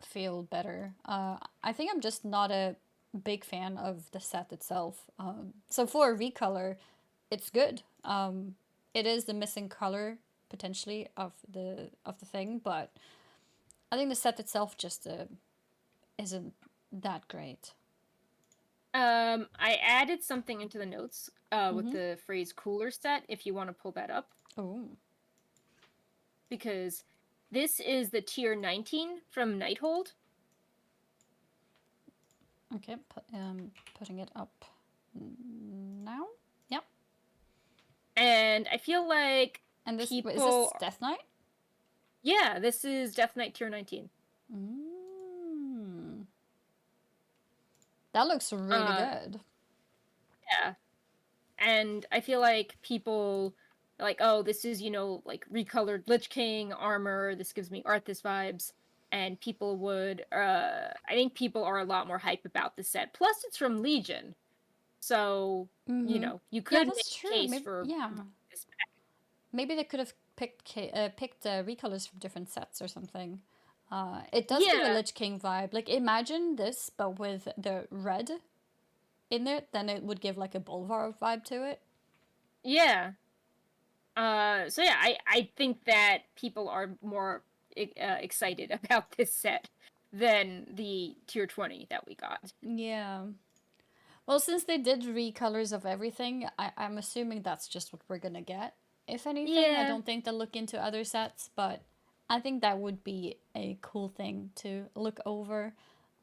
S1: feel better. I think I'm just not a big fan of the set itself. So for a recolor, it's good. It is the missing color potentially of the thing, but I think the set itself just isn't that great.
S2: I added something into the notes with
S1: Mm-hmm.
S2: the phrase cooler set if you want to pull that up,
S1: Oh,
S2: because this is the tier 19 from Nighthold.
S1: okay. Putting it up now. Yep.
S2: And I feel like
S1: And this is
S2: people.
S1: this Death Knight?
S2: Yeah, this is Death Knight tier 19.
S1: Mm. That looks really
S2: Uh,
S1: good.
S2: yeah. And I feel like people like, oh, this is, like recolored Lich King armor. This gives me Arthas vibes. And people would, I think people are a lot more hype about the set. Plus, it's from Legion. So,
S1: Mm-hmm.
S2: you
S1: Yeah,
S2: could make
S1: that's
S2: a
S1: true.
S2: case
S1: Maybe
S2: for
S1: yeah.
S2: this.
S1: Maybe they could have picked recolors from different sets or something. It does give a
S2: Yeah,
S1: Lich King vibe. Like imagine this, but with the red in it, then it would give like a Bolvar vibe to it.
S2: yeah. So yeah, I think that people are more excited about this set than the tier 20 that we got.
S1: Yeah. Well, since they did recolors of everything, I'm assuming that's just what we're gonna get. If anything, I
S2: Yeah,
S1: don't think they'll look into other sets, but I think that would be a cool thing to look over.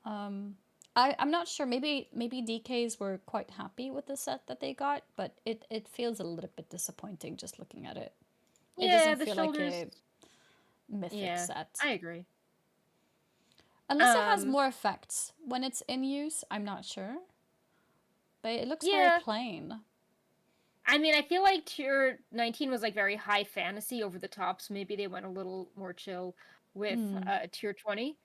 S1: Um, I'm not sure. Maybe DKs were quite happy with the set that they got, but it feels a little bit disappointing just looking at it. It
S2: yeah,
S1: doesn't
S2: the
S1: feel like
S2: shoulders.
S1: a mythic
S2: Yeah,
S1: set.
S2: I agree.
S1: Unless it has
S2: Um,
S1: more effects when it's in use, I'm not sure. But it looks very
S2: yeah.
S1: plain.
S2: I mean, I feel like tier 19 was like very high fantasy over the top, so maybe they went a little more chill with
S1: Mm.
S2: tier 20.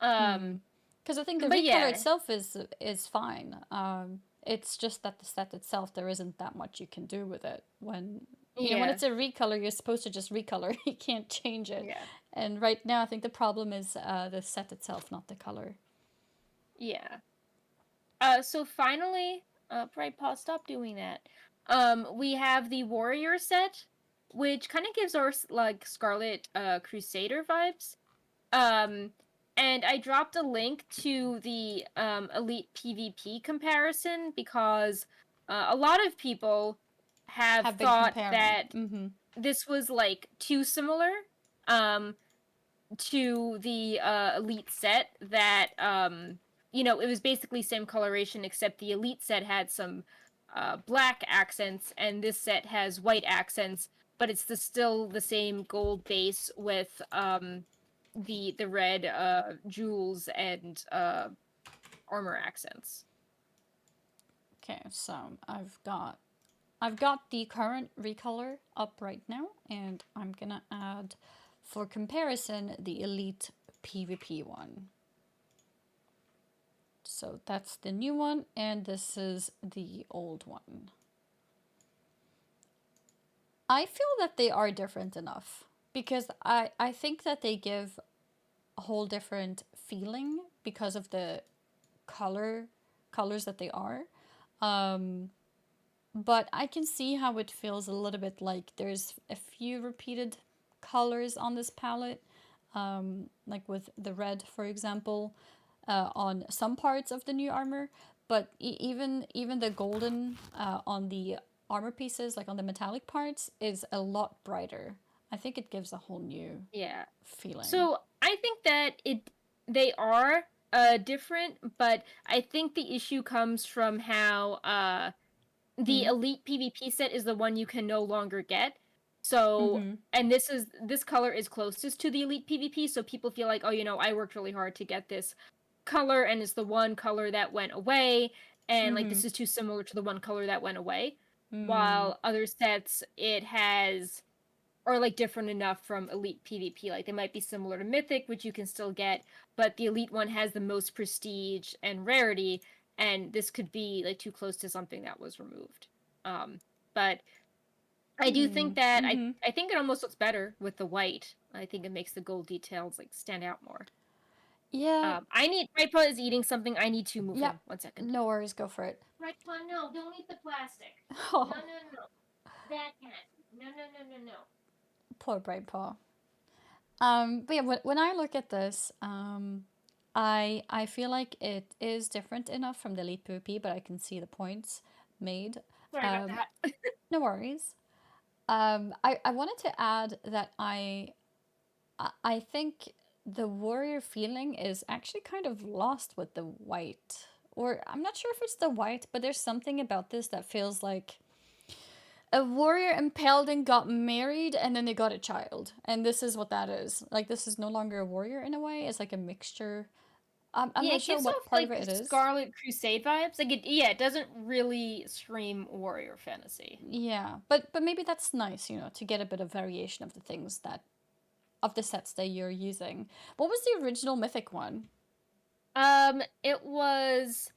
S1: Hmm.
S2: Um,
S1: Because I think the
S2: but
S1: recolor
S2: yeah,
S1: itself is fine. It's just that the set itself there isn't that much you can do with it. When
S2: yeah,
S1: it's a recolor, you're supposed to just recolor. You can't change it.
S2: yeah,
S1: And right now, I think the problem is the set itself, not the color.
S2: yeah. So finally, Bright Paw, stop doing that. We have the Warrior set, which kind of gives our like Scarlet Crusader vibes. Um, and I dropped a link to the Elite PvP comparison because a lot of people have
S1: Have been
S2: thought
S1: comparing.
S2: that
S1: Mm-hmm.
S2: this was like too similar um, to the Elite set. That it was basically same coloration except the Elite set had some black accents and this set has white accents, but it's still the same gold base with the red jewels and armor accents.
S1: Okay, so I've got the current recolor up right now, and I'm gonna add, for comparison, the Elite PvP one. So that's the new one, and this is the old one. I feel that they are different enough because I think that they give a whole different feeling because of the colors that they are. Um, but I can see how it feels a little bit like there's a few repeated colors on this palette, like with the red, for example, on some parts of the new armor. But even the golden on the armor pieces, like on the metallic parts, is a lot brighter. I think it gives a whole new
S2: Yeah.
S1: feeling.
S2: So I think that they are different, but I think the issue comes from how the
S1: Mm-hmm.
S2: elite PvP set is the one you can no longer get. So,
S1: Mm-hmm.
S2: and this color is closest to the elite PvP, so people feel like, oh, I worked really hard to get this color, and it's the one color that went away, and like
S1: Mm-hmm.
S2: this is too similar to the one color that went away.
S1: Mm.
S2: While other sets, it has are like different enough from elite PvP. Like they might be similar to Mythic, which you can still get, but the elite one has the most prestige and rarity, and this could be like too close to something that was removed. But I do think
S1: Mm.
S2: that
S1: Mm-hmm.
S2: I think it almost looks better with the white. I think it makes the gold details like stand out more.
S1: Yeah.
S2: I need Ripa is eating something. I need to move
S1: Yeah.
S2: him. 1 second.
S1: No worries. Go for it.
S2: Ripa, no, don't eat the plastic. No,
S1: Oh,
S2: no, no. That can't. No, no, no, no, no.
S1: poor bright paw. But yeah, when I look at this, I feel like it is different enough from the Elite PvP, but I can see the points made.
S2: Sorry about
S1: Um,
S2: that.
S1: no worries. I wanted to add that I think the warrior feeling is actually kind of lost with the white. Or I'm not sure if it's the white, but there's something about this that feels like a warrior impaled and got married and then they got a child. And this is what that is. Like this is no longer a warrior in a way. It's like a mixture. I'm
S2: Yeah,
S1: not
S2: it
S1: sure
S2: gives
S1: what
S2: off
S1: part of
S2: like
S1: it
S2: the
S1: it is.
S2: Scarlet Crusade vibes. Like it doesn't really scream warrior fantasy.
S1: Yeah, but maybe that's nice, to get a bit of variation of the things that of the sets that you're using. What was the original mythic one?
S2: It was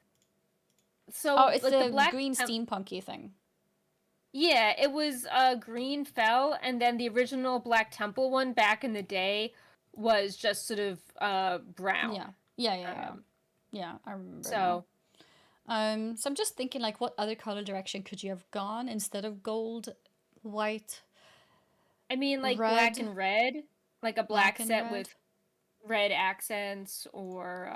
S1: Oh,
S2: so
S1: it's
S2: like the
S1: the
S2: black
S1: green steampunky thing.
S2: yeah, it was green fell, and then the original Black Temple one back in the day was just sort of brown.
S1: Yeah, yeah, yeah, yeah,
S2: Um,
S1: yeah. I remember now.
S2: so
S1: So I'm just thinking, like, what other color direction could you have gone instead of gold, white,
S2: I mean like black
S1: red,
S2: and red, like a black
S1: black, and
S2: set
S1: red?
S2: with red accents or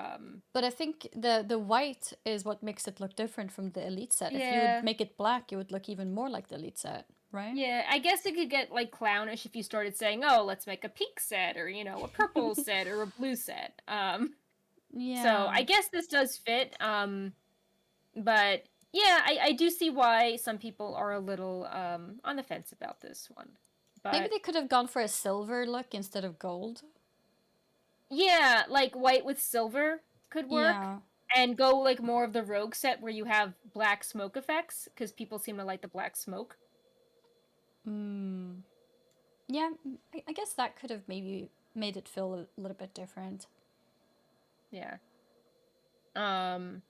S1: But I think the white is what makes it look different from the elite set. If you would
S2: yeah.
S1: make it black, it would look even more like the elite set, right?
S2: Yeah, I guess it could get like clownish if you started saying, "Oh, let's make a pink set or, a purple set or a blue set." So
S1: Yeah.
S2: I guess this does fit. But yeah, I do see why some people are a little on the fence about this one.
S1: Maybe
S2: But
S1: they could have gone for a silver look instead of gold.
S2: yeah, like white with silver could work.
S1: Yeah.
S2: And go like more of the rogue set where you have black smoke effects, because people seem to like the black smoke.
S1: Mm. Yeah, I guess that could have maybe made it feel a little bit different.
S2: Yeah. Um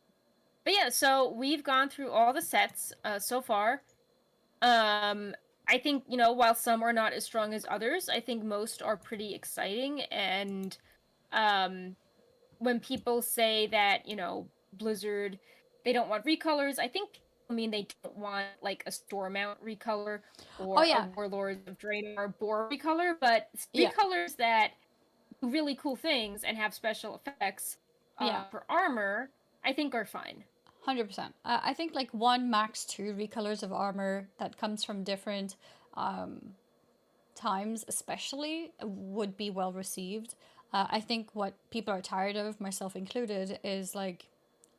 S2: but yeah, so we've gone through all the sets so far. I think, while some are not as strong as others, I think most are pretty exciting. And um, when people say that, Blizzard, they don't want recolors, I think I mean they don't want like a store mount recolor
S1: Oh
S2: or a
S1: yeah,
S2: Warlords of Draenor boar recolor, but
S1: yeah,
S2: recolors that do really cool things and have special effects
S1: yeah,
S2: for armor, I think are fine.
S1: 100%. I think like one max two recolors of armor that comes from different times, especially, would be well received. I think what people are tired of, myself included, is like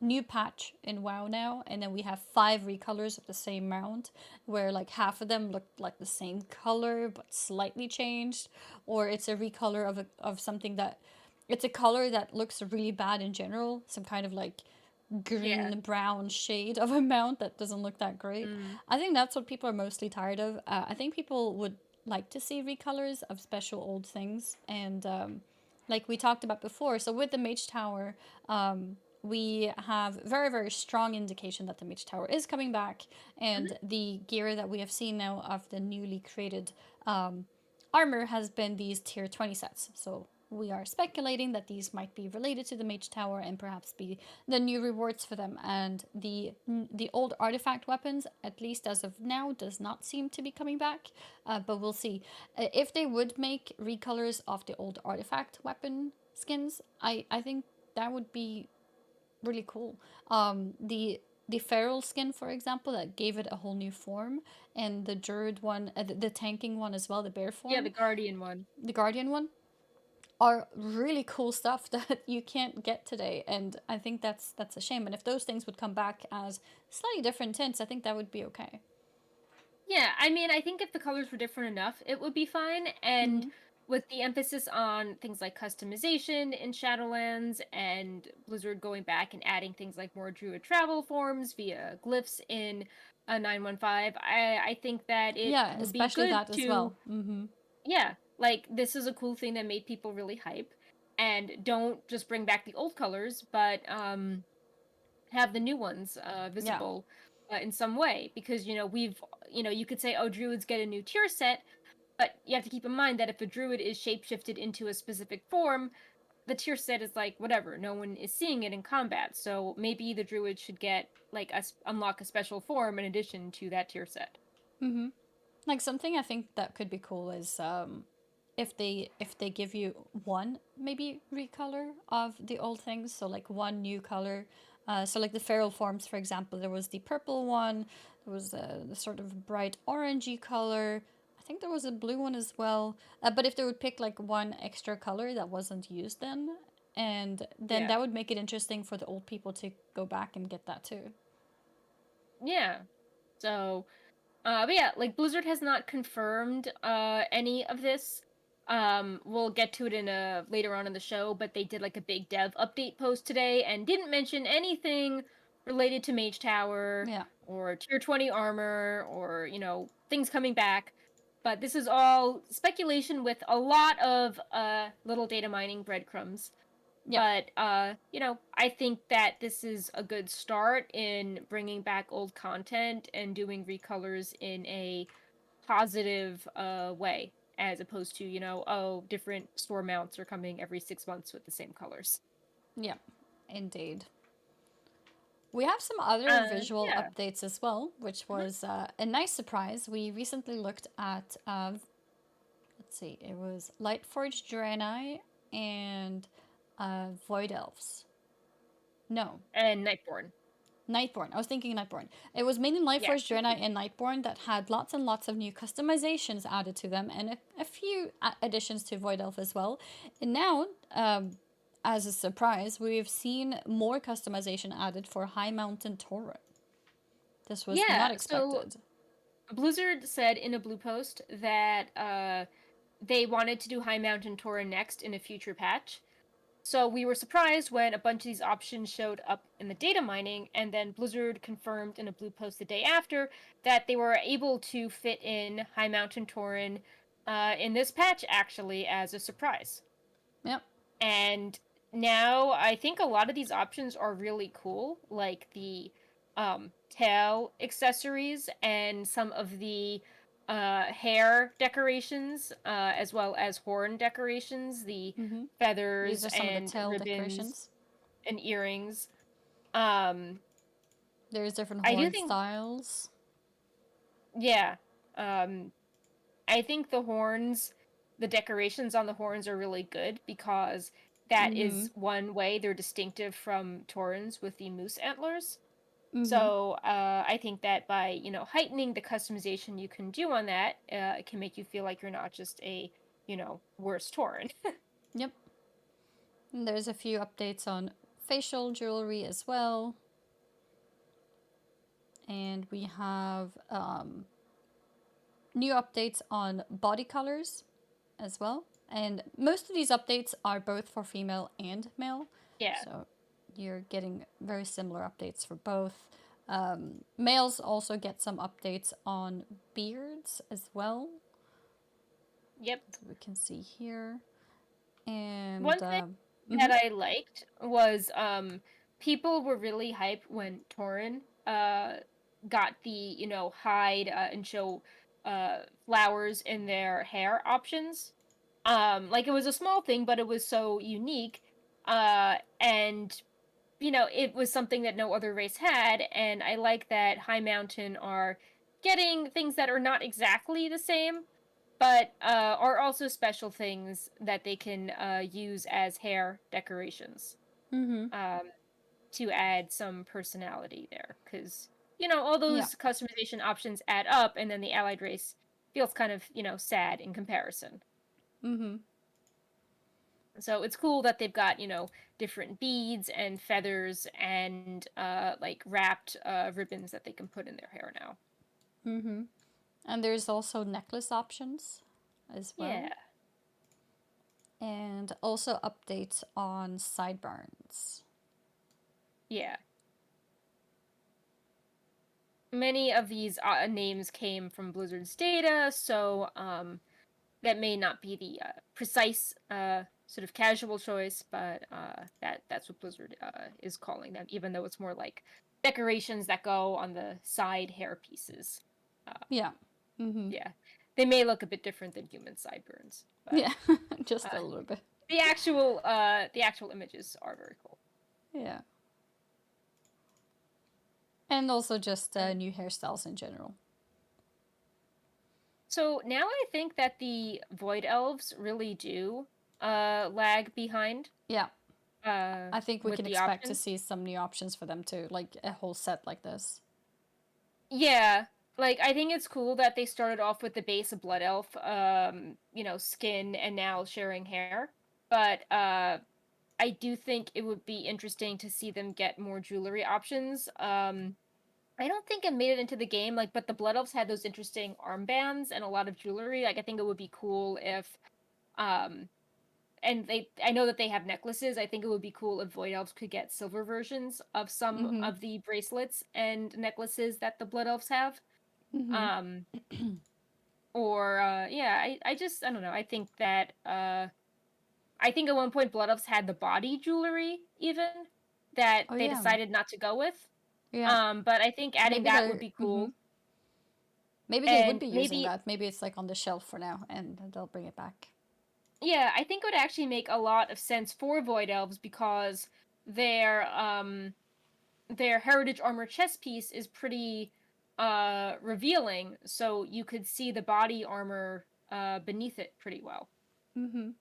S1: new patch in WoW now, and then we have five recolors of the same mount, where like half of them look like the same color but slightly changed, or it's a recolor of something that it's a color that looks really bad in general, some kind of like
S2: Yeah.
S1: green brown shade of a mount that doesn't look that great.
S2: Mm.
S1: I think that's what people are mostly tired of. I think people would like to see recolors of special old things, and like we talked about before. So with the Mage Tower, we have very very strong indication that the Mage Tower is coming back,
S2: Mhm.
S1: and the gear that we have seen now of the newly created armor has been these tier 20 sets. So we are speculating that these might be related to the Mage Tower and perhaps be the new rewards for them. And the old artifact weapons, at least as of now, does not seem to be coming back. But we'll see. If they would make recolors of the old artifact weapon skins, I think that would be really cool. The feral skin, for example, that gave it a whole new form, and the druid one, the tanking one as well, the bear
S2: Yeah,
S1: form,
S2: the Guardian one.
S1: the guardian one, are really cool stuff that you can't get today, and I think that's a shame. And if those things would come back as slightly different tints, I think that would be okay.
S2: Yeah, I mean, I think if the colors were different enough, it would be fine. And
S1: Mm-hmm.
S2: with the emphasis on things like customization in Shadowlands and Blizzard going back and adding things like more druid travel forms via glyphs in 915, I think that it
S1: Yeah,
S2: would be
S1: especially
S2: good
S1: that as
S2: to,
S1: well. Mm-hmm.
S2: yeah, like this is a cool thing that made people really hype. And don't just bring back the old colors, but have the new ones
S1: Yeah.
S2: visible in some way, because you could say, oh, druids get a new tier set, but you have to keep in mind that if a druid is shapeshifted into a specific form, the tier set is like whatever, no one is seeing it in combat, so maybe the druid should get like unlock a special form in addition to that tier set.
S1: Mm-hmm. Like something I think that could be cool is if they give you one maybe recolor of the old things, so like one new color. So like the feral forms, for example, there was the purple one, there was the sort of bright orangey color. I think there was a blue one as well. But if they would pick like one extra color that wasn't used then, and then
S2: Yeah.
S1: that would make it interesting for the old people to go back and get that too.
S2: Yeah. So but yeah, like Blizzard has not confirmed any of this. We'll get to it in a later on in the show, but they did like a big dev update post today and didn't mention anything related to Mage Tower
S1: Yeah.
S2: or Tier 20 armor or, things coming back. But this is all speculation with a lot of little data mining breadcrumbs.
S1: Yeah.
S2: But I think that this is a good start in bringing back old content and doing recolors in a positive way, as opposed to, oh, different store mounts are coming every 6 months with the same colors.
S1: Yeah. Indeed. We have some other visual
S2: Yeah.
S1: updates as well, which
S2: Mhm.
S1: was a nice surprise. We recently looked at, let's see, it was Lightforged Draenei and Void Elves. No,
S2: And Nightborn.
S1: Nightborn. I was thinking Nightborn. It was mainly
S2: Yeah.
S1: Lightforged Draenei and Nightborn that had lots and lots of new customizations added to them, and a few additions to Void Elf as well. And now, as a surprise, we've seen more customization added for High Mountain Tauren. This was not
S2: Yeah. So
S1: expected.
S2: Blizzard said in a blue post that they wanted to do High Mountain Torah next in a future patch. So we were surprised when a bunch of these options showed up in the data mining, and then Blizzard confirmed in a blue post the day after that they were able to fit in High Mountain Tauren in this patch actually as a surprise.
S1: Yep.
S2: And now I think a lot of these options are really cool, like the tail accessories and some of the hair decorations, as well as horn decorations, the
S1: Mm-hmm. These
S2: feathers
S1: are some of the
S2: and
S1: tail
S2: ribbons
S1: decorations.
S2: and earrings. Um,
S1: There's different
S2: I do
S1: horn
S2: think,
S1: styles.
S2: yeah, um, I think the decorations on the horns are really good because that
S1: Mm-hmm.
S2: is one way they're distinctive from Taurens with the moose antlers.
S1: Mm-hmm.
S2: So I think that by heightening the customization you can do on that, it can make you feel like you're not just a worse Tauren.
S1: Yep. And there's a few updates on facial jewelry as well. And we have new updates on body colors as well. And most of these updates are both for female and male.
S2: Yeah.
S1: So you're getting very similar updates for both. Males also get some updates on beards as well,
S2: Yep.
S1: as we can see here. And
S2: One thing
S1: mhm,
S2: that I liked was people were really hyped when Torin got the hide and show flowers in their hair options. Like it was a small thing, but it was so unique. And it was something that no other race had, and I like that High Mountain are getting things that are not exactly the same, but are also special things that they can use as hair decorations,
S1: mhm,
S2: um, to add some personality there. Because, all
S1: yeah,
S2: those customization options add up, and then the allied race feels kind of, sad in comparison.
S1: mhm,
S2: So it's cool that they've got, different beads and feathers and like wrapped ribbons that they can put in their hair now.
S1: mhm. And there's also necklace options as well.
S2: Yeah.
S1: And also updates on sideburns.
S2: Yeah. Many of these names came from Blizzard's data, so that may not be the precise sort of casual choice, but that's what Blizzard is calling them, even though it's more like decorations that go on the side hair pieces.
S1: Yeah. Mm-hmm.
S2: Yeah, they may look a bit different than human sideburns, but
S1: Yeah, just a
S2: uh,
S1: little bit.
S2: the actual images are very cool.
S1: Yeah. And also just
S2: Uh,
S1: new hairstyles in general.
S2: So now I think that the Void Elves really do lag behind
S1: Yeah.
S2: uh
S1: I think we
S2: with
S1: can
S2: the
S1: expect to
S2: options.
S1: see some new options for them too, like a whole set like this.
S2: Yeah, like I think it's cool that they started off with the base of Blood Elf, skin and now sharing hair. But I do think it would be interesting to see them get more jewelry options. I don't think it made it into the game, like, but the Blood Elves had those interesting armbands and a lot of jewelry. Like, I think it would be cool if, um, and I know that they have necklaces. I think it would be cool if Void Elves could get silver versions of some
S1: Mm-hmm.
S2: of the bracelets and necklaces that the Blood Elves have.
S1: Mm-hmm.
S2: Um, or yeah, I don't know. I think that I think at one point Blood Elves had the body jewelry even that
S1: Oh
S2: they
S1: yeah.
S2: decided not to go with.
S1: Yeah.
S2: But I think adding
S1: Maybe
S2: that would
S1: they're
S2: be
S1: mm-hmm.
S2: cool.
S1: Maybe they would
S2: And
S1: be using
S2: maybe,
S1: that. Maybe it's like on the shelf for now and they'll bring it back.
S2: yeah, I think it would actually make a lot of sense for Void Elves because their their heritage armor chest piece is pretty revealing, so you could see the body armor beneath it pretty well.
S1: Mm-hmm.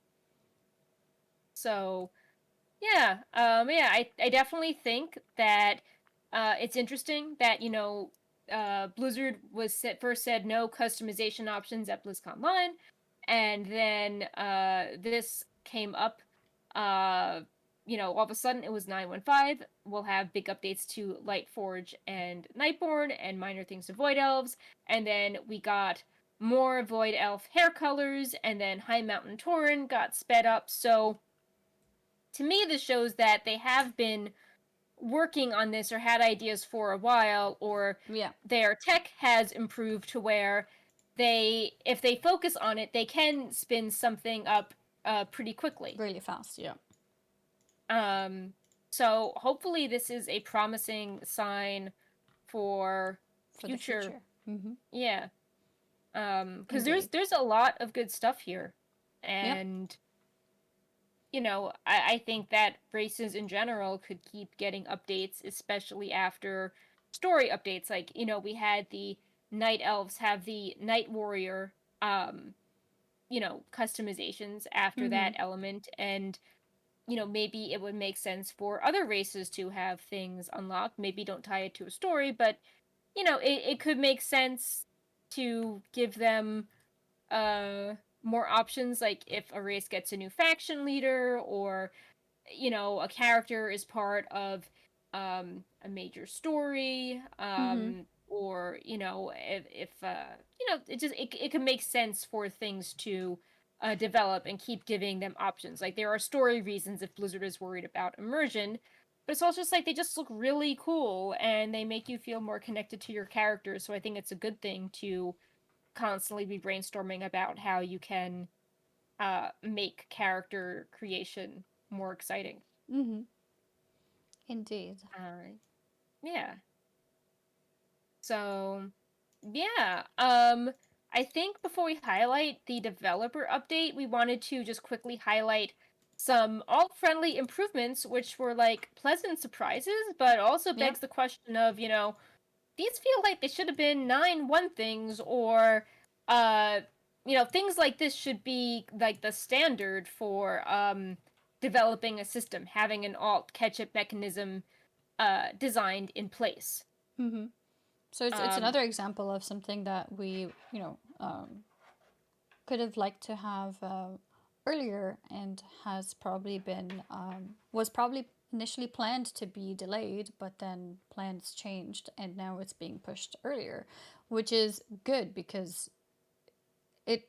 S2: So yeah, yeah, I definitely think that it's interesting that Blizzard first said no customization options at BlizzCon Line, and then this came up. Uh, all of a sudden it was 915. We'll have big updates to Lightforge and Nightborn, and minor things to Void Elves, and then we got more Void Elf hair colors, and then High Mountain Tauren got sped up. So to me, this shows that they have been working on this or had ideas for a while, or
S1: Yeah.
S2: their tech has improved to where if they focus on it, they can spin something up pretty quickly.
S1: Really fast, yeah.
S2: Um, so hopefully this is a promising sign for
S1: For the
S2: future.
S1: future. Mm-hmm.
S2: Yeah. Because
S1: Indeed.
S2: there's a lot of good stuff here,
S1: Yep.
S2: and I think that races in general could keep getting updates, especially after story updates. Like, we had the Night Elves have the Night Warrior, customizations after
S1: Mm-hmm.
S2: that element. And, maybe it would make sense for other races to have things unlocked. Maybe don't tie it to a story, but, it could make sense to give them more options, like if a race gets a new faction leader, or a character is part of a major story,
S1: Mm-hmm.
S2: or if it can make sense for things to develop and keep giving them options. Like, there are story reasons if Blizzard is worried about immersion, but it's also just like they just look really cool and they make you feel more connected to your characters. So I think it's a good thing to constantly be brainstorming about how you can make character creation more exciting.
S1: Mm-hmm. Indeed.
S2: Yeah. So, yeah. I think before we highlight the developer update, we wanted to just quickly highlight some alt-friendly improvements, which were like pleasant surprises, but also
S1: Yep.
S2: begs the question of, these feel like they should have been 9-1 things, or uh things like this should be like the standard for developing a system, having an alt catch-up mechanism designed in place.
S1: Mm-hmm. So it's
S2: Um
S1: another example of something that we, could have liked to have earlier and has probably been was probably initially planned to be delayed, but then plans changed and now it's being pushed earlier, which is good because it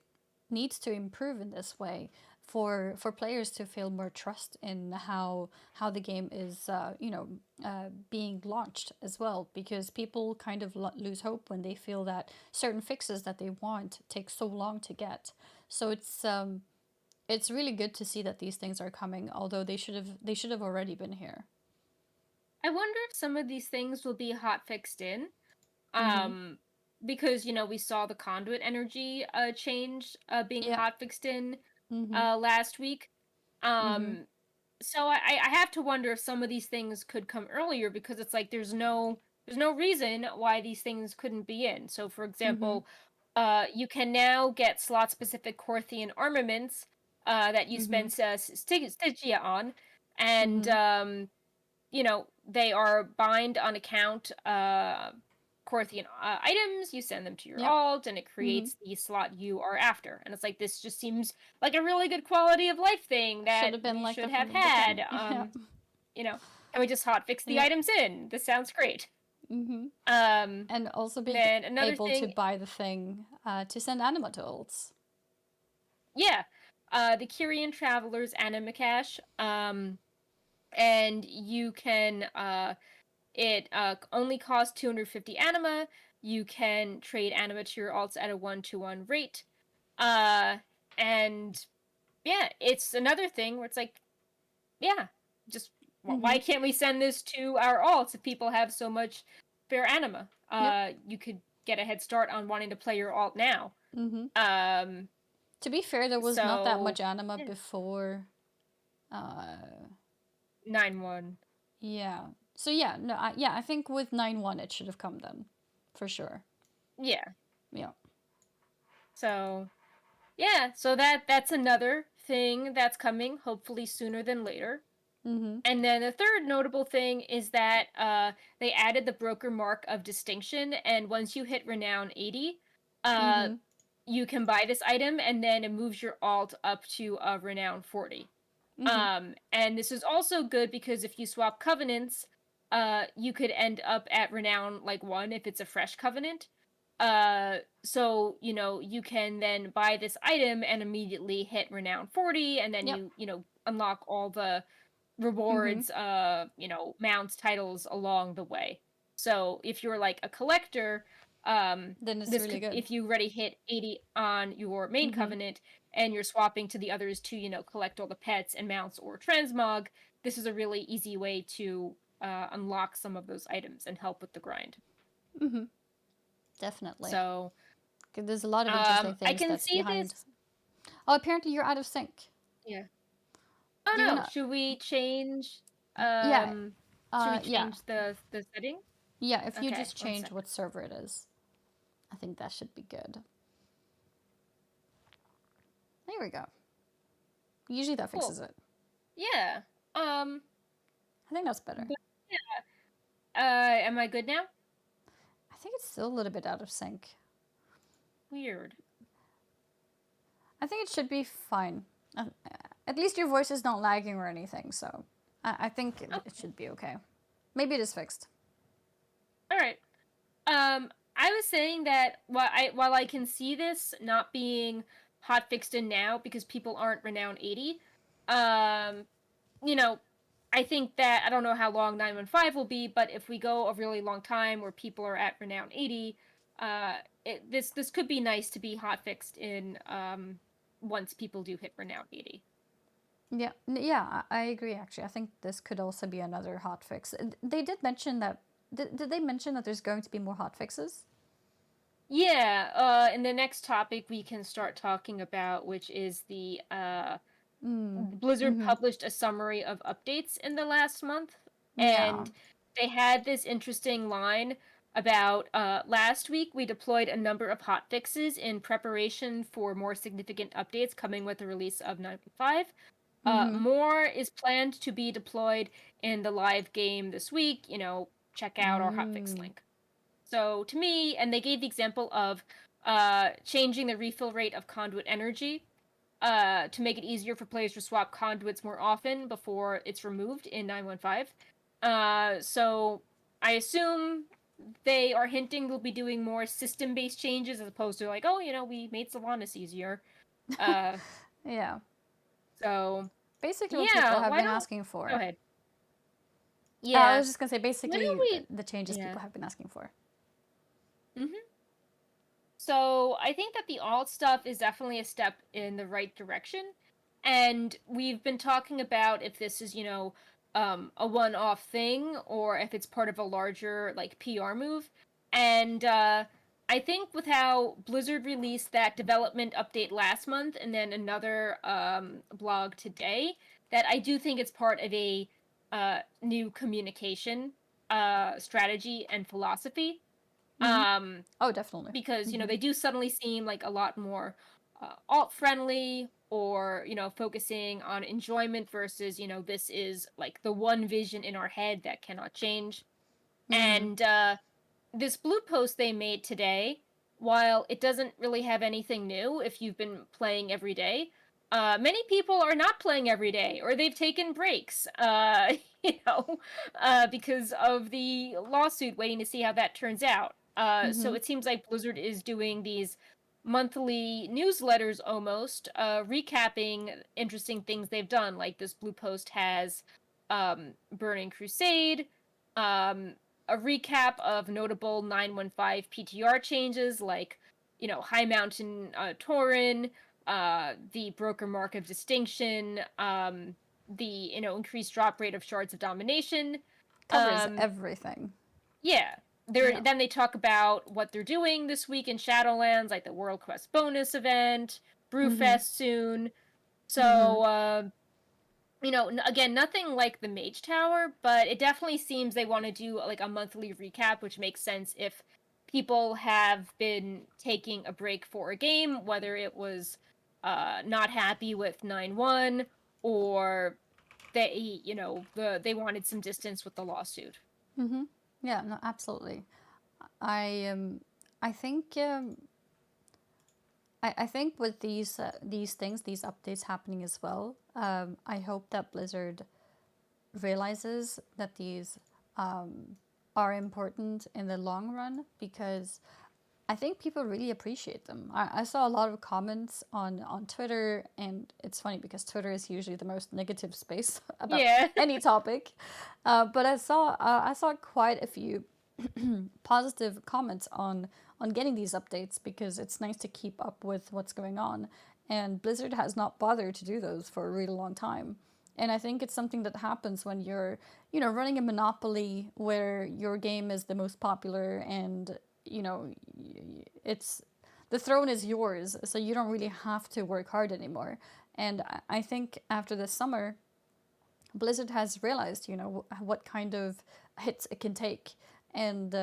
S1: needs to improve in this way for players to feel more trust in how the game is being launched as well, because people kind of lose hope when they feel that certain fixes that they want take so long to get. So it's really good to see that these things are coming, although they should have already been here.
S2: I wonder if some of these things will be hot fixed in.
S1: Mhm.
S2: Um, because we saw the conduit energy change being
S1: Yeah.
S2: hot fixed in
S1: Mhm.
S2: last week.
S1: Mhm.
S2: Um, so I have to wonder if some of these things could come earlier, because it's like there's no reason why these things couldn't be in. So for
S1: Mhm.
S2: example, you can now get slot specific Corthian armaments that you
S1: Mhm.
S2: spend Stygia on, and
S1: Mhm.
S2: they are bind on account Corthian items. You send them to your
S1: Yep.
S2: alt, and it
S1: Mhm.
S2: creates the slot you are after. And it's like, this just seems like a really good quality of life thing
S1: Should
S2: that
S1: have been
S2: we
S1: like
S2: should
S1: that
S2: have
S1: from the
S2: had.
S1: beginning. Yep.
S2: Can we just hot fix the
S1: Yep.
S2: items in? This sounds great.
S1: Mhm.
S2: Um,
S1: And also
S2: and
S1: being
S2: then another
S1: able to
S2: thing,
S1: buy the thing to send anima tools.
S2: yeah, the Kyrian Travelers anima cache. And you can it only costs 250 anima. You can trade anima to your alts at a 1-to-1 rate. Uh, and yeah, it's another thing where it's like, yeah, just why
S1: Mhm.
S2: can't we send this to our alts if people have so much spare anima?
S1: Yep.
S2: You could get a head start on wanting to play your alt now.
S1: Mhm.
S2: Um,
S1: To be fair, there was not that
S2: so
S1: much anima
S2: yeah,
S1: before. Uh,
S2: 9-1.
S1: yeah. So yeah, no, I think with 9-1 it should have come then, for sure.
S2: Yeah.
S1: Yeah.
S2: So yeah, so that's another thing that's coming, hopefully sooner than later.
S1: Mhm.
S2: And then the third notable thing is that they added the broker mark of distinction, and once you hit renown 80, uh,
S1: Mhm.
S2: you can buy this item, and then it moves your alt up to renown 40.
S1: Mhm.
S2: And this is also good because if you swap covenants, you could end up at renown like 1 if it's a fresh covenant. So you can then buy this item and immediately hit renown 40, and then
S1: Yep.
S2: you unlock all the
S1: Mhm.
S2: rewards, mounts, titles along the way. So if you're like a collector,
S1: Then it's
S2: this
S1: really
S2: could,
S1: good.
S2: if you already hit 80 on your main
S1: Mhm.
S2: covenant and you're swapping to the others to, collect all the pets and mounts or transmog, this is a really easy way to unlock some of those items and help with the grind.
S1: Mhm. Definitely.
S2: So
S1: 'Cause there's a lot of interesting
S2: I
S1: things
S2: can
S1: that's
S2: see
S1: behind.
S2: this.
S1: Oh, apparently you're out of sync.
S2: Yeah. Oh
S1: You're
S2: no,
S1: gonna.
S2: should we change
S1: Yeah. Yeah.
S2: the setting?
S1: Yeah. If you
S2: Okay,
S1: just
S2: one
S1: change
S2: second.
S1: what server it is, I think that should be good. There we go. Usually that
S2: Cool.
S1: fixes it.
S2: Yeah. Um
S1: I think that's better.
S2: but am I good now?
S1: I think it's still a little bit out of sync.
S2: Weird.
S1: I think it should be fine. Uh, at least your voice is not lagging or anything, so I think it
S2: Okay.
S1: should be okay. Maybe it is fixed.
S2: All right. I was saying that while I can see this not being hot fixed in now because people aren't renowned 80, um, you know, I think that I don't know how long 915 will be, but if we go a really long time where people are at renown 80, this could be nice to be hot fixed in once people do hit renown 80.
S1: Yeah, yeah, I agree. Actually, I think this could also be another hot fix. They did mention that. Did they mention that there's going to be more hot fixes?
S2: Yeah, in the next topic we can start talking about, which is the
S1: Mm.
S2: Blizzard
S1: Mm-hmm.
S2: published a summary of updates in the last month,
S1: Yeah.
S2: and they had this interesting line about last week we deployed a number of hot fixes in preparation for more significant updates coming with the release of 9.5.
S1: Mm-hmm.
S2: More is planned to be deployed in the live game this week. Check out our hotfix
S1: Mm.
S2: link. So to me, and they gave the example of changing the refill rate of conduit energy. to make it easier for players to swap conduits more often before it's removed in 9.15. So I assume they are hinting they'll be doing more system-based changes as opposed to like, oh, we made Sylvanas easier. Uh,
S1: Yeah.
S2: so
S1: Basically, what people
S2: yeah,
S1: have
S2: why
S1: been
S2: don't
S1: asking
S2: go
S1: for.
S2: ahead?
S1: I
S2: Yeah,
S1: was just gonna say,
S2: why don't
S1: basically,
S2: we?
S1: the changes
S2: Yeah.
S1: people have been asking for.
S2: Hmm. So I think that the alt stuff is definitely a step in the right direction. And we've been talking about if this is, a one-off thing or if it's part of a larger like PR move. And I think with how Blizzard released that development update last month and then another blog today, that I do think it's part of a new communication strategy and philosophy.
S1: Mm-hmm.
S2: Um,
S1: Oh, definitely.
S2: because
S1: Mm-hmm.
S2: they do suddenly seem like a lot more alt friendly, or focusing on enjoyment versus this is like the one vision in our head that cannot change.
S1: Mm-hmm.
S2: And this blue post they made today, while it doesn't really have anything new if you've been playing every day, many people are not playing every day or they've taken breaks, you know, because of the lawsuit, waiting to see how that turns out. So
S1: Mm-hmm.
S2: it seems like Blizzard is doing these monthly newsletters almost, recapping interesting things they've done. Like this blue post has Burning Crusade, um, a recap of notable 915 PTR changes, like, High Mountain Tauren, the Broker Mark of Distinction, the, increased drop rate of Shards of Domination.
S1: Covers
S2: Um,
S1: everything.
S2: yeah.
S1: Yeah.
S2: Then they talk about what they're doing this week in Shadowlands, like the World Quest bonus event,
S1: Mm-hmm.
S2: Brewfest soon.
S1: Mm-hmm.
S2: So, again, nothing like the Mage Tower, but it definitely seems they want to do like a monthly recap, which makes sense if people have been taking a break for a game, whether it was not happy with 9.1, or they wanted some distance with the lawsuit.
S1: Mm-hmm. Yeah. No, absolutely. I I think I think with these things, these updates happening as well. I hope that Blizzard realizes that these are important in the long run, because I think people really appreciate them. I saw a lot of comments on Twitter, and it's funny because Twitter is usually the most negative space about
S2: Yeah.
S1: any topic. But I saw quite a few positive comments on getting these updates, because it's nice to keep up with what's going on. And Blizzard has not bothered to do those for a really long time. And I think it's something that happens when you're, running a monopoly where your game is the most popular, and it's the throne is yours, so you don't really have to work hard anymore. And I think after this summer, Blizzard has realized, what kind of hits it can take. And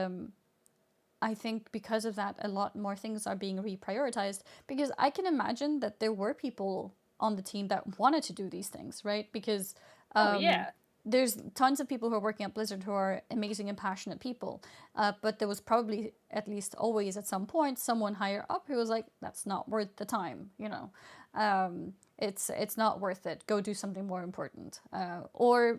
S1: I think because of that, a lot more things are being reprioritized, because I can imagine that there were people on the team that wanted to do these things, right? Because
S2: Oh
S1: um,
S2: yeah.
S1: there's tons of people who are working at Blizzard who are amazing and passionate people. But there was probably, at least always at some point, someone higher up who was like, that's not worth the time. It's not worth it. Go do something more important. Or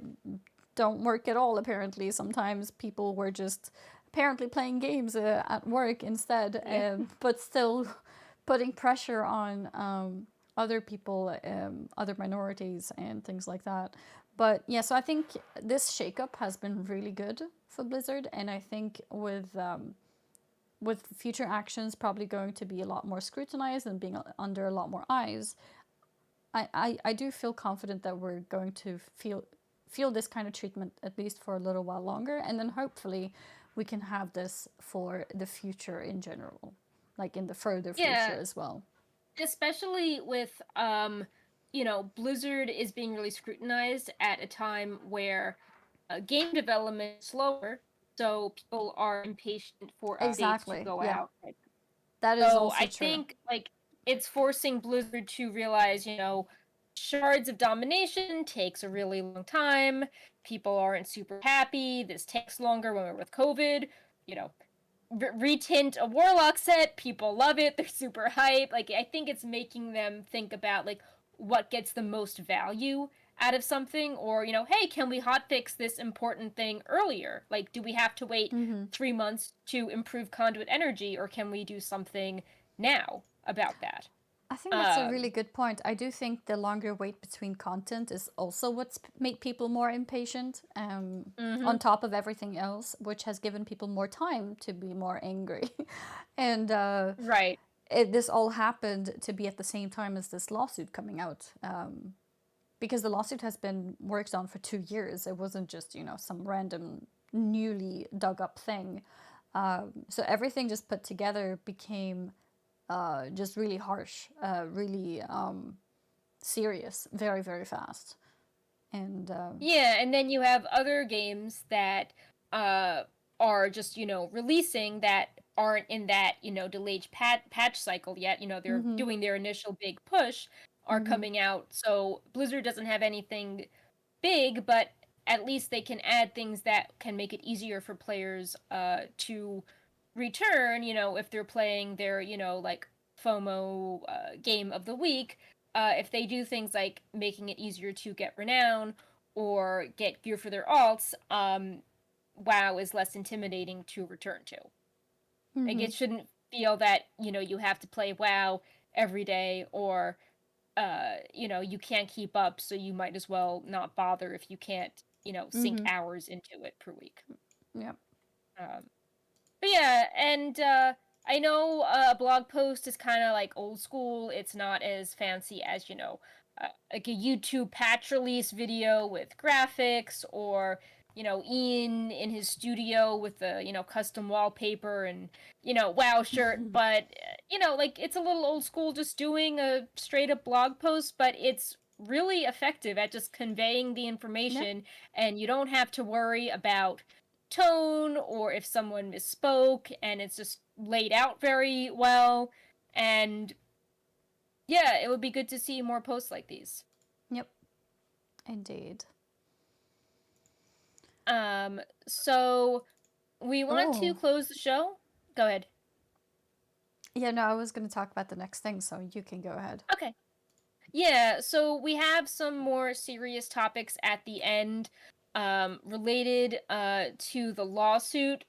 S1: don't work at all, apparently. Sometimes people were just apparently playing games at work instead,
S2: Yeah.
S1: but still putting pressure on other people, other minorities, and things like that. But yeah, so I think this shakeup has been really good for Blizzard, and I think with future actions probably going to be a lot more scrutinized and being under a lot more eyes. I do feel confident that we're going to feel this kind of treatment at least for a little while longer, and then hopefully we can have this for the future in general, like in the further future
S2: Yeah.
S1: as well.
S2: Especially with Blizzard is being really scrutinized at a time where game development is slower, so people are impatient for updates to
S1: Exactly.
S2: go
S1: Yeah,
S2: out.
S1: that is
S2: So
S1: also
S2: I
S1: true.
S2: think like it's forcing Blizzard to realize, Shards of Domination takes a really long time. People aren't super happy. This takes longer when we're with COVID. You know, retint a Warlock set. People love it. They're super hype. Like, I think it's making them think about, like, what gets the most value out of something, or, hey, can we hotfix this important thing earlier? Like, do we have to wait
S1: Mm-hmm.
S2: 3 months to improve conduit energy, or can we do something now about that?
S1: I think that's a really
S2: Um,
S1: good point. I do think the longer wait between content is also what's made people more impatient,
S2: mhm.
S1: on top of everything else, which has given people more time to be more angry. And
S2: Right.
S1: this all happened to be at the same time as this lawsuit coming out. Because the lawsuit has been worked on for 2 years. It wasn't just, some random, newly dug up thing. So everything just put together became just really harsh, really serious, very, very fast. And
S2: Yeah, and then you have other games that uh are just, releasing that aren't in that, delayed patch cycle yet. They're
S1: mm-hmm,
S2: doing their initial big push, are
S1: mm-hmm,
S2: coming out. So Blizzard doesn't have anything big, but at least they can add things that can make it easier for players to return, if they're playing their, like FOMO game of the week. If they do things like making it easier to get renown or get gear for their alts, WoW is less intimidating to return to. Like,
S1: mm-hmm.
S2: it shouldn't feel that, you have to play WoW every day, or you can't keep up, so you might as well not bother if you can't, sink
S1: Mm-hmm.
S2: hours into it per week.
S1: Yep.
S2: Um, but yeah, and I know a blog post is kind of like old school. It's not as fancy as, like a YouTube patch release video with graphics, or, Ian in his studio with the, custom wallpaper and, WoW shirt. But, like, it's a little old school just doing a straight up blog post, but it's really effective at just conveying the
S1: Yep.
S2: information, and you don't have to worry about tone or if someone misspoke, and it's just laid out very well. And yeah, it would be good to see more posts like these.
S1: Yep. Indeed.
S2: Um, so we want to
S1: Oh.
S2: close the show. Go ahead.
S1: Yeah, no, I was going to talk about the next thing, so you can go ahead.
S2: Okay. Yeah, so we have some more serious topics at the end, related to the lawsuit,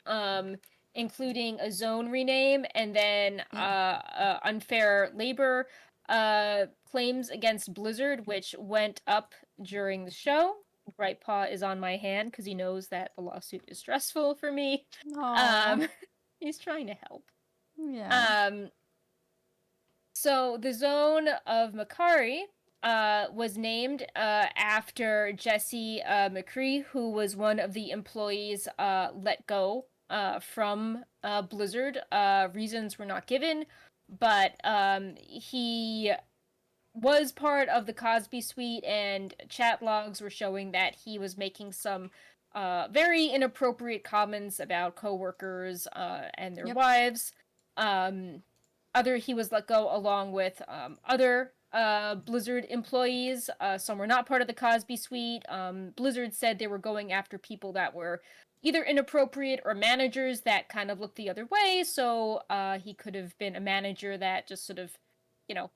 S2: including a zone rename, and then
S1: Yeah.
S2: unfair labor claims against Blizzard, which went up during the show. Right Paw is on my hand because he knows that the lawsuit is stressful for me.
S1: Aw.
S2: Um, he's trying to help.
S1: Yeah.
S2: Um, so the zone of Makari was named after Jesse McCree, who was one of the employees let go from Blizzard. Reasons were not given, but he was part of the Cosby Suite, and chat logs were showing that he was making some very inappropriate comments about coworkers and their
S1: Yep.
S2: wives. Um, he was let go along with other Blizzard employees. Some were not part of the Cosby Suite. Blizzard said they were going after people that were either inappropriate or managers that kind of looked the other way. So he could have been a manager that just sort of,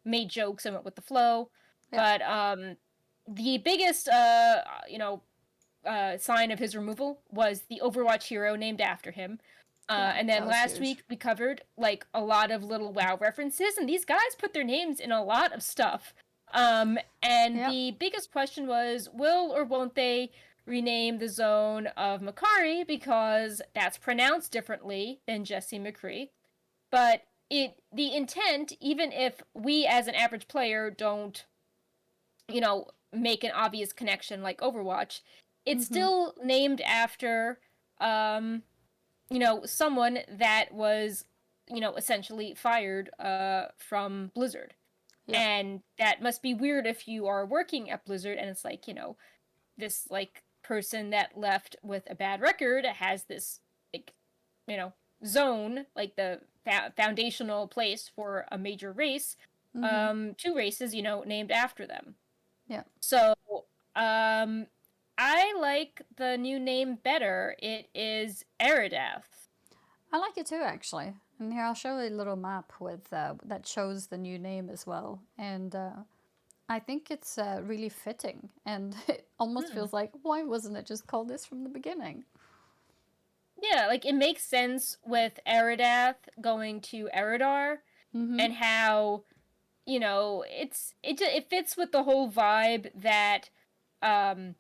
S2: made jokes and went with the flow.
S1: Yep.
S2: But the biggest, sign of his removal was the Overwatch hero named after him.
S1: Yeah,
S2: And
S1: that
S2: then
S1: was
S2: last
S1: huge.
S2: week we covered like a lot of little WoW references, and these guys put their names in a lot of stuff. And
S1: Yep.
S2: the biggest question was, will or won't they rename the zone of Makari, because that's pronounced differently than Jesse McCree. But the intent, even if we as an average player don't, make an obvious connection like Overwatch, it's
S1: Mm-hmm.
S2: still named after someone that was, essentially fired from Blizzard.
S1: Yep.
S2: And that must be weird if you are working at Blizzard and it's like, this like person that left with a bad record has this like, you know, zone, like the foundational place for a major race,
S1: Mm-hmm.
S2: two races, named after them.
S1: Yep.
S2: So, I like the new name better. It is Eridath.
S1: I like it too, actually. And here I'll show a little map with that shows the new name as well. And I think it's really fitting, and it almost
S2: Hmm.
S1: feels like, why wasn't it just called this from the beginning?
S2: Yeah, like it makes sense with Eridath going to Eridar
S1: Mm-hmm.
S2: and how, it fits with the whole vibe that um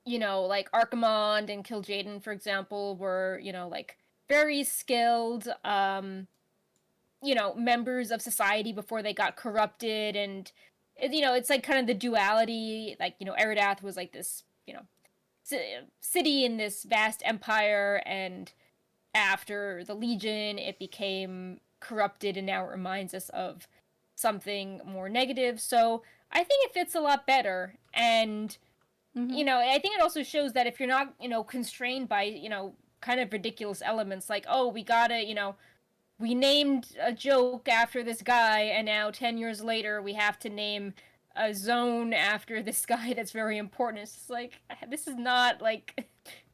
S2: like Archimonde and Kil'jaeden, for example, were, like very skilled members of society before they got corrupted. And it's like kind of the duality, like, Eridath was like this, city in this vast empire, and after the Legion it became corrupted, and now it reminds us of something more negative. So I think it fits a lot better. And
S1: Mm-hmm.
S2: I think it also shows that if you're not, constrained by, kind of ridiculous elements like, oh, we gotta, we named a joke after this guy, and now 10 years later we have to name a zone after this guy that's very important. It's just like, this is not like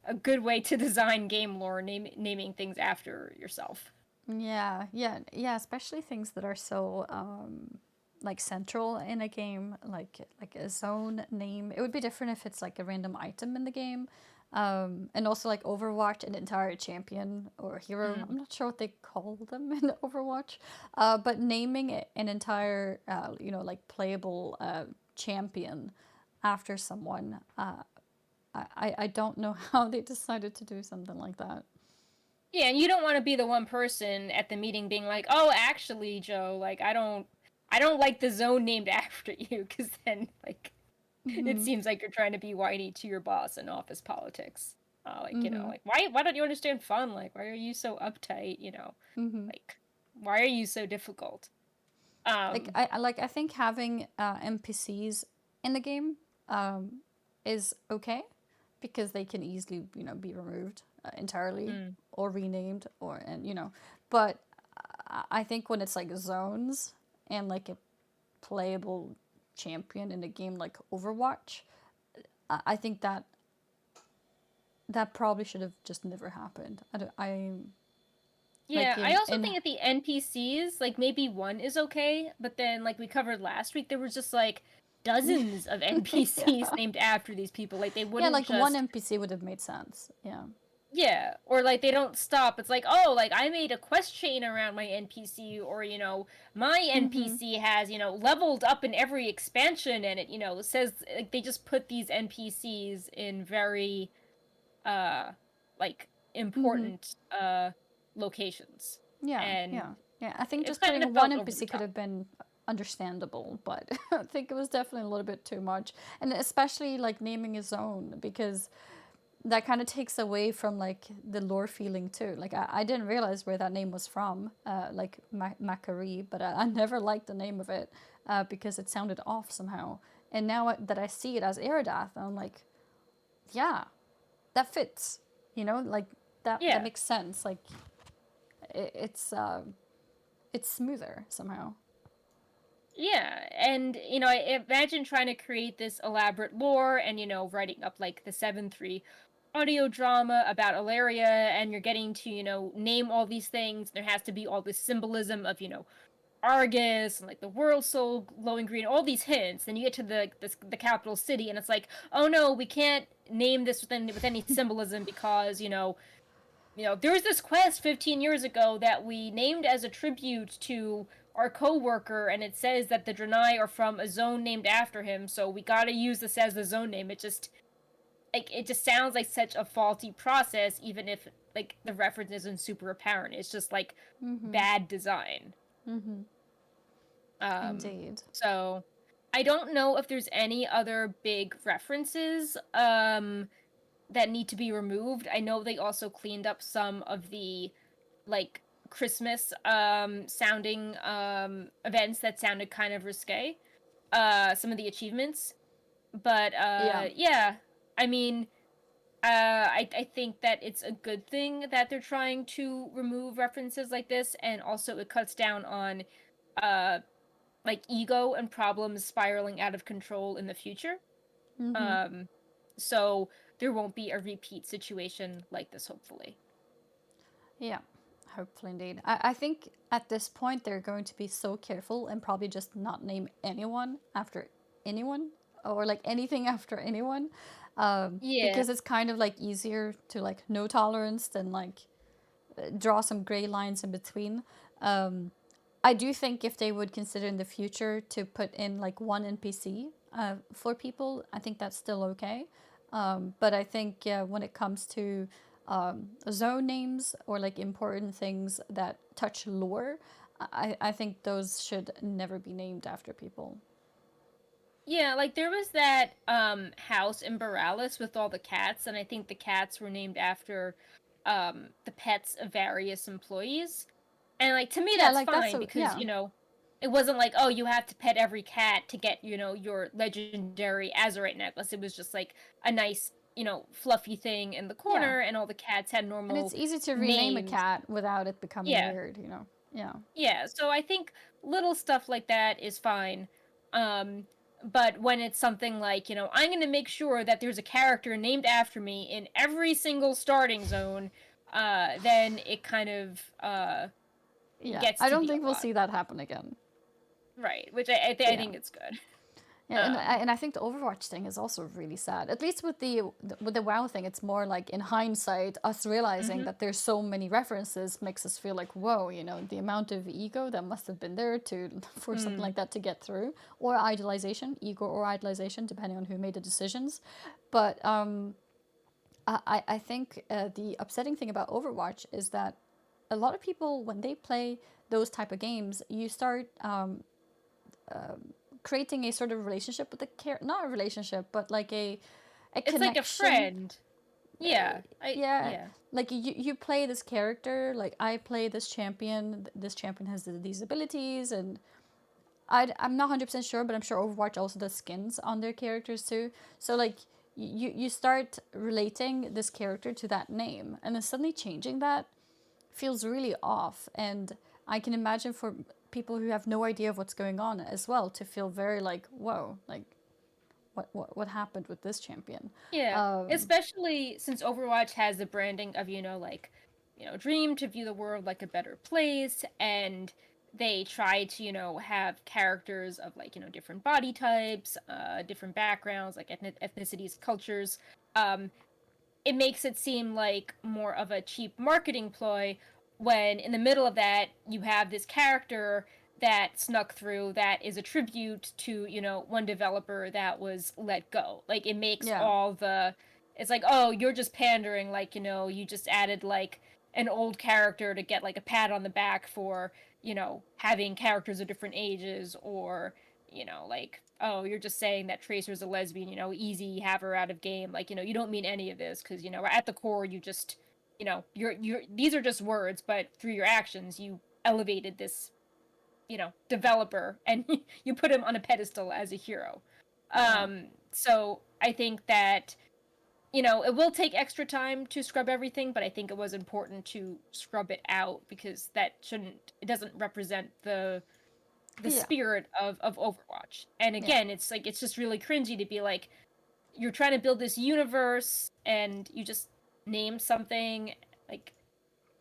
S2: a good way to design game lore, naming things after yourself.
S1: Yeah, yeah, yeah. Especially things that are so like central in a game, like a zone name. It would be different if it's like a random item in the game, and also like Overwatch, an entire champion or hero.
S2: Mm.
S1: I'm not sure what they call them in Overwatch, but naming it an entire, like playable champion after someone. I don't know how they decided to do something like that.
S2: Yeah, and you don't want to be the one person at the meeting being like, "Oh, actually, Joe, like I don't like the zone named after you," because then like it
S1: Mm-hmm.
S2: seems like you're trying to be whiny to your boss in office politics. Like,
S1: Mm-hmm.
S2: like why don't you understand fun? Like, why are you so uptight?
S1: Mm-hmm.
S2: Like, why are you so difficult?
S1: Like
S2: Um,
S1: I think having NPCs in the game um, is okay because they can easily be removed entirely
S2: mm,
S1: or renamed or and but I think when it's like zones and like a playable champion in a game like Overwatch, I think that probably should have just never happened. I like
S2: yeah, I also
S1: in
S2: think that the NPCs, like maybe one is okay, but then like we covered last week, there was just like dozens of NPCs
S1: yeah.
S2: named after these people. Like they
S1: Yeah,
S2: wouldn't
S1: like one
S2: just.
S1: NPC would have made sense. Yeah.
S2: Yeah, or like they don't stop. It's like, oh, like I made a quest chain around my NPC, or my
S1: Mhm.
S2: NPC has leveled up in every expansion, and it says like they just put these NPCs in very uh like
S1: Mhm.
S2: important locations,
S1: Yeah,
S2: and
S1: yeah, yeah. I think
S2: it
S1: just
S2: kind of
S1: putting one
S2: felt over the
S1: NPC could
S2: top.
S1: have been understandable, but I think it was definitely a little bit too much, and especially like naming his own because that kind of takes away from like the lore feeling too. Like I didn't realize where that name was from, like Macquarie, but I never liked the name of it because it sounded off somehow. And now that I see it as Iridath, I'm like, yeah, that fits. Like that
S2: Yeah,
S1: makes sense. Like it's it's smoother somehow.
S2: yeah, and I imagine trying to create this elaborate lore, and writing up like the 7-3 audio drama about Ilaria, and you're getting to name all these things. There has to be all this symbolism of Argus and like the world soul glowing green, all these hints. Then you get to the capital city, and it's like, oh no, we can't name this with any symbolism because there was this quest 15 years ago that we named as a tribute to our co-worker, and it says that the Draenei are from a zone named after him, so we gotta use this as the zone name. It just sounds like such a faulty process, even if like the reference isn't super apparent. It's just like
S1: Mm-hmm.
S2: bad design.
S1: Mm-hmm.
S2: um
S1: Indeed.
S2: so I don't know if there's any other big references that need to be removed. I know they also cleaned up some of the like Christmas sounding events that sounded kind of risque. Some of the achievements. But
S1: Yeah.
S2: yeah, I mean, I think that it's a good thing that they're trying to remove references like this, and also it cuts down on uh like ego and problems spiraling out of control in the future.
S1: Mm-hmm.
S2: Um so there won't be a repeat situation like this, hopefully.
S1: Yeah, hopefully indeed. I think at this point they're going to be so careful and probably just not name anyone after anyone or like anything after anyone,
S2: Yeah.
S1: because it's kind of like easier to like no tolerance than like draw some gray lines in between. Um, I do think if they would consider in the future to put in like one NPC for people, I think that's still okay. But I think when it comes to zone names or like important things that touch lore, I think those should never be named after people.
S2: Yeah, like there was that house in Borealis with all the cats, and I think the cats were named after the pets of various employees. And like to me
S1: Yeah,
S2: that's
S1: like that's
S2: fine
S1: so
S2: because,
S1: yeah,
S2: it wasn't like, oh, you have to pet every cat to get, your legendary Azurite necklace. It was just like a nice, fluffy thing in the
S1: yeah,
S2: corner, and all the cats had
S1: and it's
S2: normal
S1: easy to rename a
S2: names.
S1: cat without it becoming
S2: Yeah.
S1: weird, you know. Yeah,
S2: Yeah, so I think little stuff like that is fine. Um, but when it's something like, I'm going to make sure that there's a character named after me in every single starting zone, then it kind of
S1: yeah.
S2: gets
S1: I
S2: to
S1: don't
S2: be
S1: think
S2: a
S1: we'll
S2: lot.
S1: see that happen again.
S2: Right, which
S1: But
S2: I
S1: yeah.
S2: think it's good.
S1: Yeah,
S2: Um,
S1: and I think the Overwatch thing is also really sad. At least with the WoW thing, it's more like in hindsight, us realizing
S2: mhm.
S1: that there's so many references makes us feel like, whoa, you know, the amount of ego that must have been there to for something
S2: Mm.
S1: like that to get through, or idolization, ego or idolization, depending on who made the decisions. But I think the upsetting thing about Overwatch is that a lot of people when they play those type of games, you start creating a sort of relationship with the character, not a relationship, but like a
S2: It's like a
S1: connection.
S2: friend. Yeah.
S1: Yeah,
S2: Yeah.
S1: like you play this character, like I play this champion. This champion has these abilities, and I'm not 100% sure, but I'm sure Overwatch also does skins on their characters too. So like you start relating this character to that name, and then suddenly changing that feels really off. And I can imagine for people who have no idea of what's going on as well to feel very like, whoa, like what happened with this champion.
S2: Yeah, especially since Overwatch has the branding of, like, dream to view the world like a better place, and they try to, have characters of like, different body types, different backgrounds, like ethnicities, cultures. Um, it makes it seem like more of a cheap marketing ploy when in the middle of that you have this character that snuck through that is a tribute to, one developer that was let go. Like it makes
S1: Yeah,
S2: all the it's like, oh, you're just pandering, like, you just added like an old character to get like a pat on the back for, having characters of different ages, or like, oh, you're just saying that Tracer's a lesbian, easy, have her out of game. Like, you don't mean any of this because, at the core, you just, you're, these are just words, but through your actions, you elevated this, developer, and you put him on a pedestal as a hero.
S1: yeah,
S2: So I think that, it will take extra time to scrub everything, but I think it was important to scrub it out because it doesn't represent the
S1: yeah,
S2: spirit of Overwatch. And
S1: yeah,
S2: again, it's like it's just really cringy to be like you're trying to build this universe and you just name something like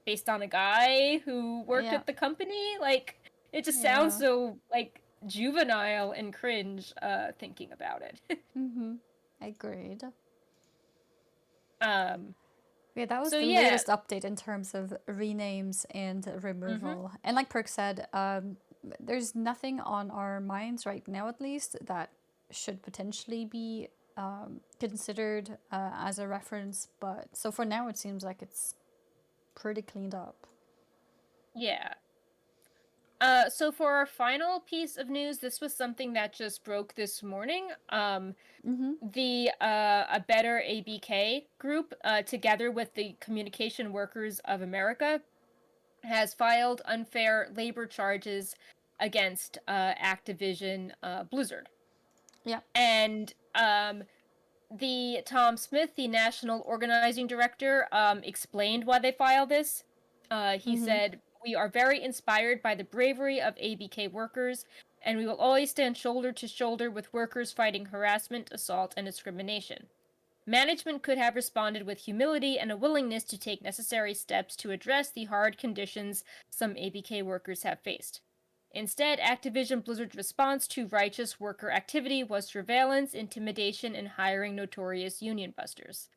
S2: based on a guy who worked
S1: yeah,
S2: at the company. Like it just sounds
S1: yeah.
S2: so like juvenile and cringe thinking about it.
S1: Mm-hmm. Agreed.
S2: um
S1: Yeah, that was
S2: so
S1: the
S2: yeah.
S1: latest update in terms of renames and
S2: Mhm.
S1: removal. And like Perk said, there's nothing on our minds right now, at least, that should potentially be considered as a reference. But so for now, it seems like it's pretty cleaned up.
S2: Yeah. So for our final piece of news, this was something that just broke this morning.
S1: Mm-hmm.
S2: The A Better ABK group, together with the Communication Workers of America, has filed unfair labor charges against Activision Blizzard.
S1: Yeah.
S2: And the Tom Smith, the national organizing director, explained why they filed this. He
S1: Mm-hmm.
S2: said, "We are very inspired by the bravery of ABK workers, and we will always stand shoulder to shoulder with workers fighting harassment, assault, and discrimination. management could have responded with humility and a willingness to take necessary steps to address the hard conditions some ABK workers have faced. Instead, Activision Blizzard's response to righteous worker activity was surveillance, intimidation, and hiring notorious union busters.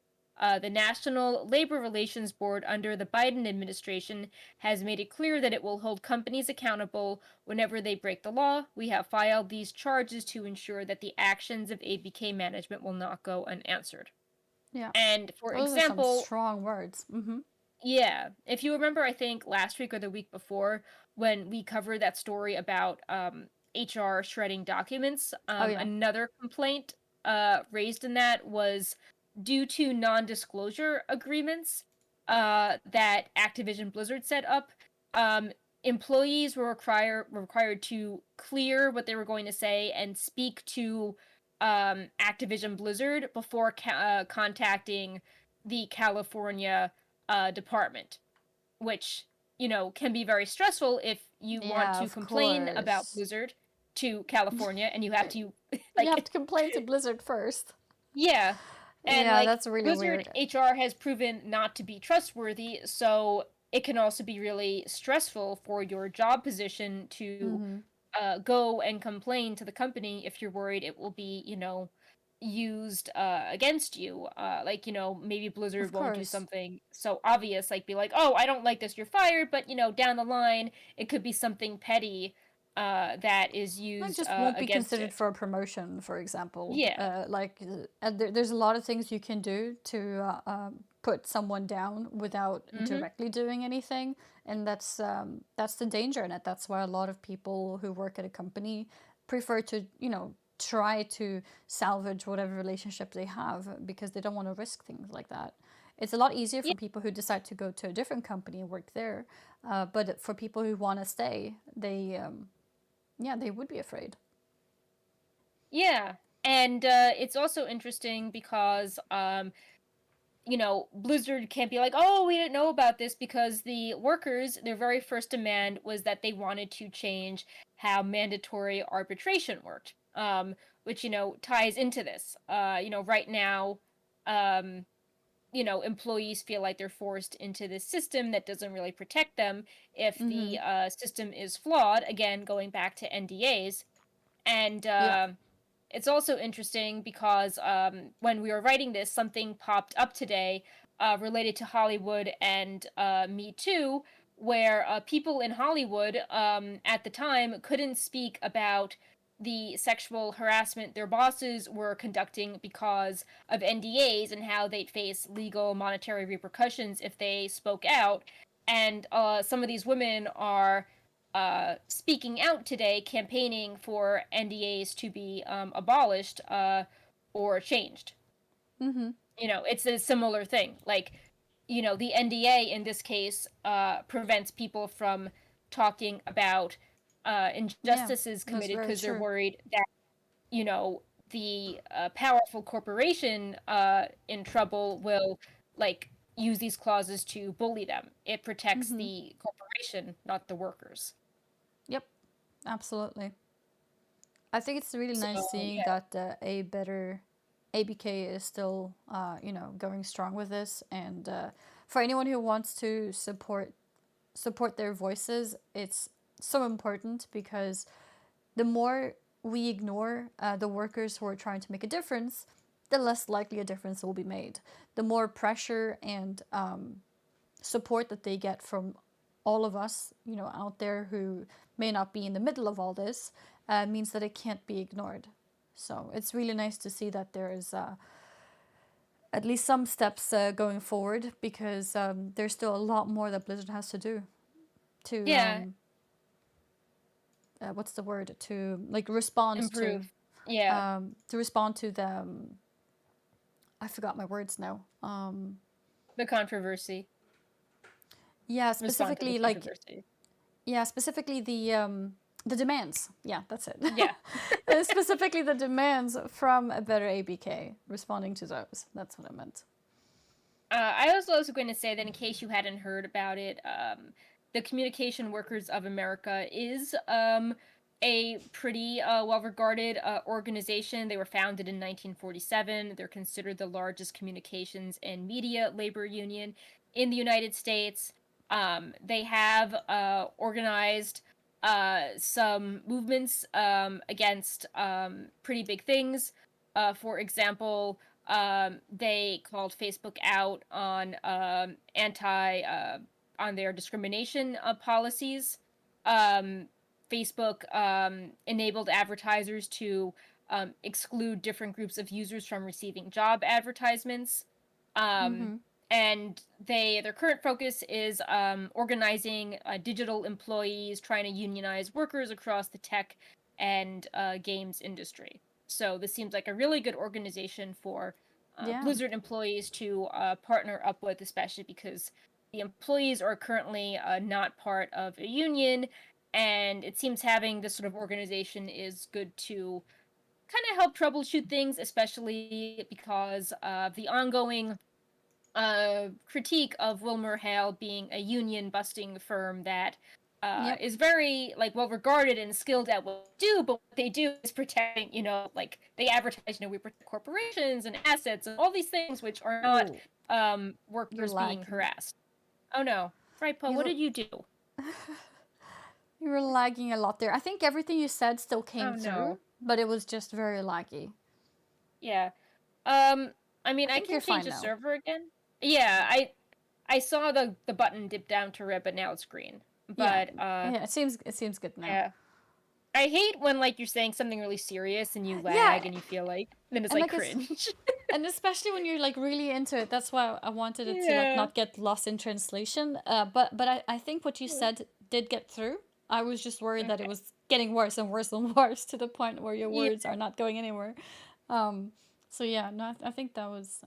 S2: The National Labor Relations Board under the Biden administration has made it clear that it will hold companies accountable whenever they break the law. We have filed these charges to ensure that the actions of ABK management will not go unanswered.
S1: Yeah.
S2: And for
S1: Those are some
S2: example,
S1: strong words. Mm-hmm.
S2: yeah, if you remember, I think last week or the week before, when we covered that story about HR shredding documents,
S1: Oh yeah.
S2: another complaint raised in that was due to non-disclosure agreements that Activision Blizzard set up. Um, Employees were required to clear what they were going to say and speak to Activision Blizzard before contacting the California department, which, can be very stressful if you want
S1: Yeah,
S2: to
S1: of
S2: complain about
S1: course.
S2: Blizzard to California and you have to,
S1: You have
S2: like,
S1: to complain to Blizzard first.
S2: yeah. And,
S1: Yeah,
S2: like,
S1: that's really
S2: Blizzard
S1: weird.
S2: HR has proven not to be trustworthy, so it can also be really stressful for your job position to
S1: Mm-hmm.
S2: go and complain to the company if you're worried it will be, used against you. Like, maybe
S1: Of
S2: Blizzard won't do
S1: course.
S2: something so obvious, like be like, oh, I don't like this, you're fired, but down the line, it could be something petty that is
S1: Like,
S2: used
S1: just won't be
S2: against
S1: considered
S2: it.
S1: for a promotion, for example.
S2: Yeah.
S1: There's a lot of things you can do to put someone down without
S2: Mm-hmm.
S1: directly doing anything, and that's the danger in it. That's why a lot of people who work at a company prefer to, try to salvage whatever relationship they have because they don't want to risk things like that. It's a lot easier
S2: Yeah.
S1: for people who decide to go to a different company and work there, but for people who want to stay, yeah, they would be afraid.
S2: Yeah. And it's also interesting because Blizzard can't be like, oh, we didn't know about this, because the workers, their very first demand was that they wanted to change how mandatory arbitration worked, which, ties into this. Right now, um, employees feel like they're forced into this system that doesn't really protect them if
S1: Mm-hmm.
S2: the system is flawed, again, going back to NDAs. And
S1: Yeah.
S2: it's also interesting because when we were writing this, something popped up today related to Hollywood and Me Too, where people in Hollywood at the time couldn't speak about the sexual harassment their bosses were conducting because of NDAs and how they'd face legal monetary repercussions if they spoke out. And some of these women are speaking out today, campaigning for NDAs to be abolished or changed.
S1: Mm-hmm.
S2: It's a similar thing. Like, the NDA in this case prevents people from talking about
S1: Yeah,
S2: injustices
S1: that's
S2: committed
S1: very
S2: because they're
S1: true.
S2: worried that, you know, the powerful corporation in trouble will, like, use these clauses to bully them. It protects
S1: Mm-hmm.
S2: the corporation, not the workers.
S1: Yep, absolutely. I think it's really
S2: So,
S1: nice seeing
S2: yeah.
S1: that a better ABK is still, going strong with this. And for anyone who wants to support their voices, it's so important because the more we ignore the workers who are trying to make a difference, the less likely a difference will be made. The more pressure and support that they get from all of us, out there who may not be in the middle of all this, means that it can't be ignored. So it's really nice to see that there is at least some steps going forward because there's still a lot more that Blizzard has to do to
S2: Yeah,
S1: what's the word, to like respond
S2: improve. Yeah,
S1: to respond to the I forgot my words now.
S2: the controversy.
S1: Yeah,
S2: Respond to the
S1: specifically like
S2: controversy.
S1: yeah, specifically the demands. Yeah, that's it.
S2: Yeah.
S1: Specifically the demands from a better ABK. Responding to those. That's what I meant.
S2: I was also going to say that in case you hadn't heard about it, the Communication Workers of America is a pretty well-regarded organization. They were founded in 1947. They're considered the largest communications and media labor union in the United States. They have organized some movements against pretty big things. For example, they called Facebook out on on their discrimination policies. Um, Facebook enabled advertisers to exclude different groups of users from receiving job advertisements. Um,
S1: Mm-hmm.
S2: and their current focus is organizing digital employees, trying to unionize workers across the tech and games industry. So this seems like a really good organization for
S1: Yeah.
S2: Blizzard employees to partner up with, especially because the employees are currently not part of a union, and it seems having this sort of organization is good to kind of help troubleshoot things, especially because of the ongoing critique of Wilmer Hale being a union busting firm that
S1: Yep.
S2: is very like well regarded and skilled at what they do, but what they do is protecting, like they advertise, we protect corporations and assets and all these things which are not
S1: Oh, you're
S2: workers being
S1: lagging.
S2: harassed. Oh no. Right, Paul, what
S1: You
S2: did you do?
S1: you were lagging a lot there. I think everything you said still came
S2: Oh
S1: through,
S2: no.
S1: but it was just very laggy.
S2: Yeah. Um, I
S1: I
S2: mean, I
S1: think you're
S2: can change
S1: fine
S2: the
S1: now.
S2: server again. Yeah, I saw the button dip down to red, but now it's green.
S1: Yeah.
S2: But
S1: Yeah, it seems good now.
S2: yeah. I hate when like you're saying something really serious and you
S1: Yeah,
S2: lag and you feel like then it's
S1: and
S2: like
S1: like it's
S2: cringe.
S1: and especially when you're like really into it. That's why I wanted it to like
S2: Yeah.
S1: not get lost in translation. But I think what you said did get through. I was just worried that it
S2: Okay.
S1: was getting worse and worse and worse to the point where your
S2: Yeah.
S1: words are not going anywhere. Um, so yeah, no, I think that was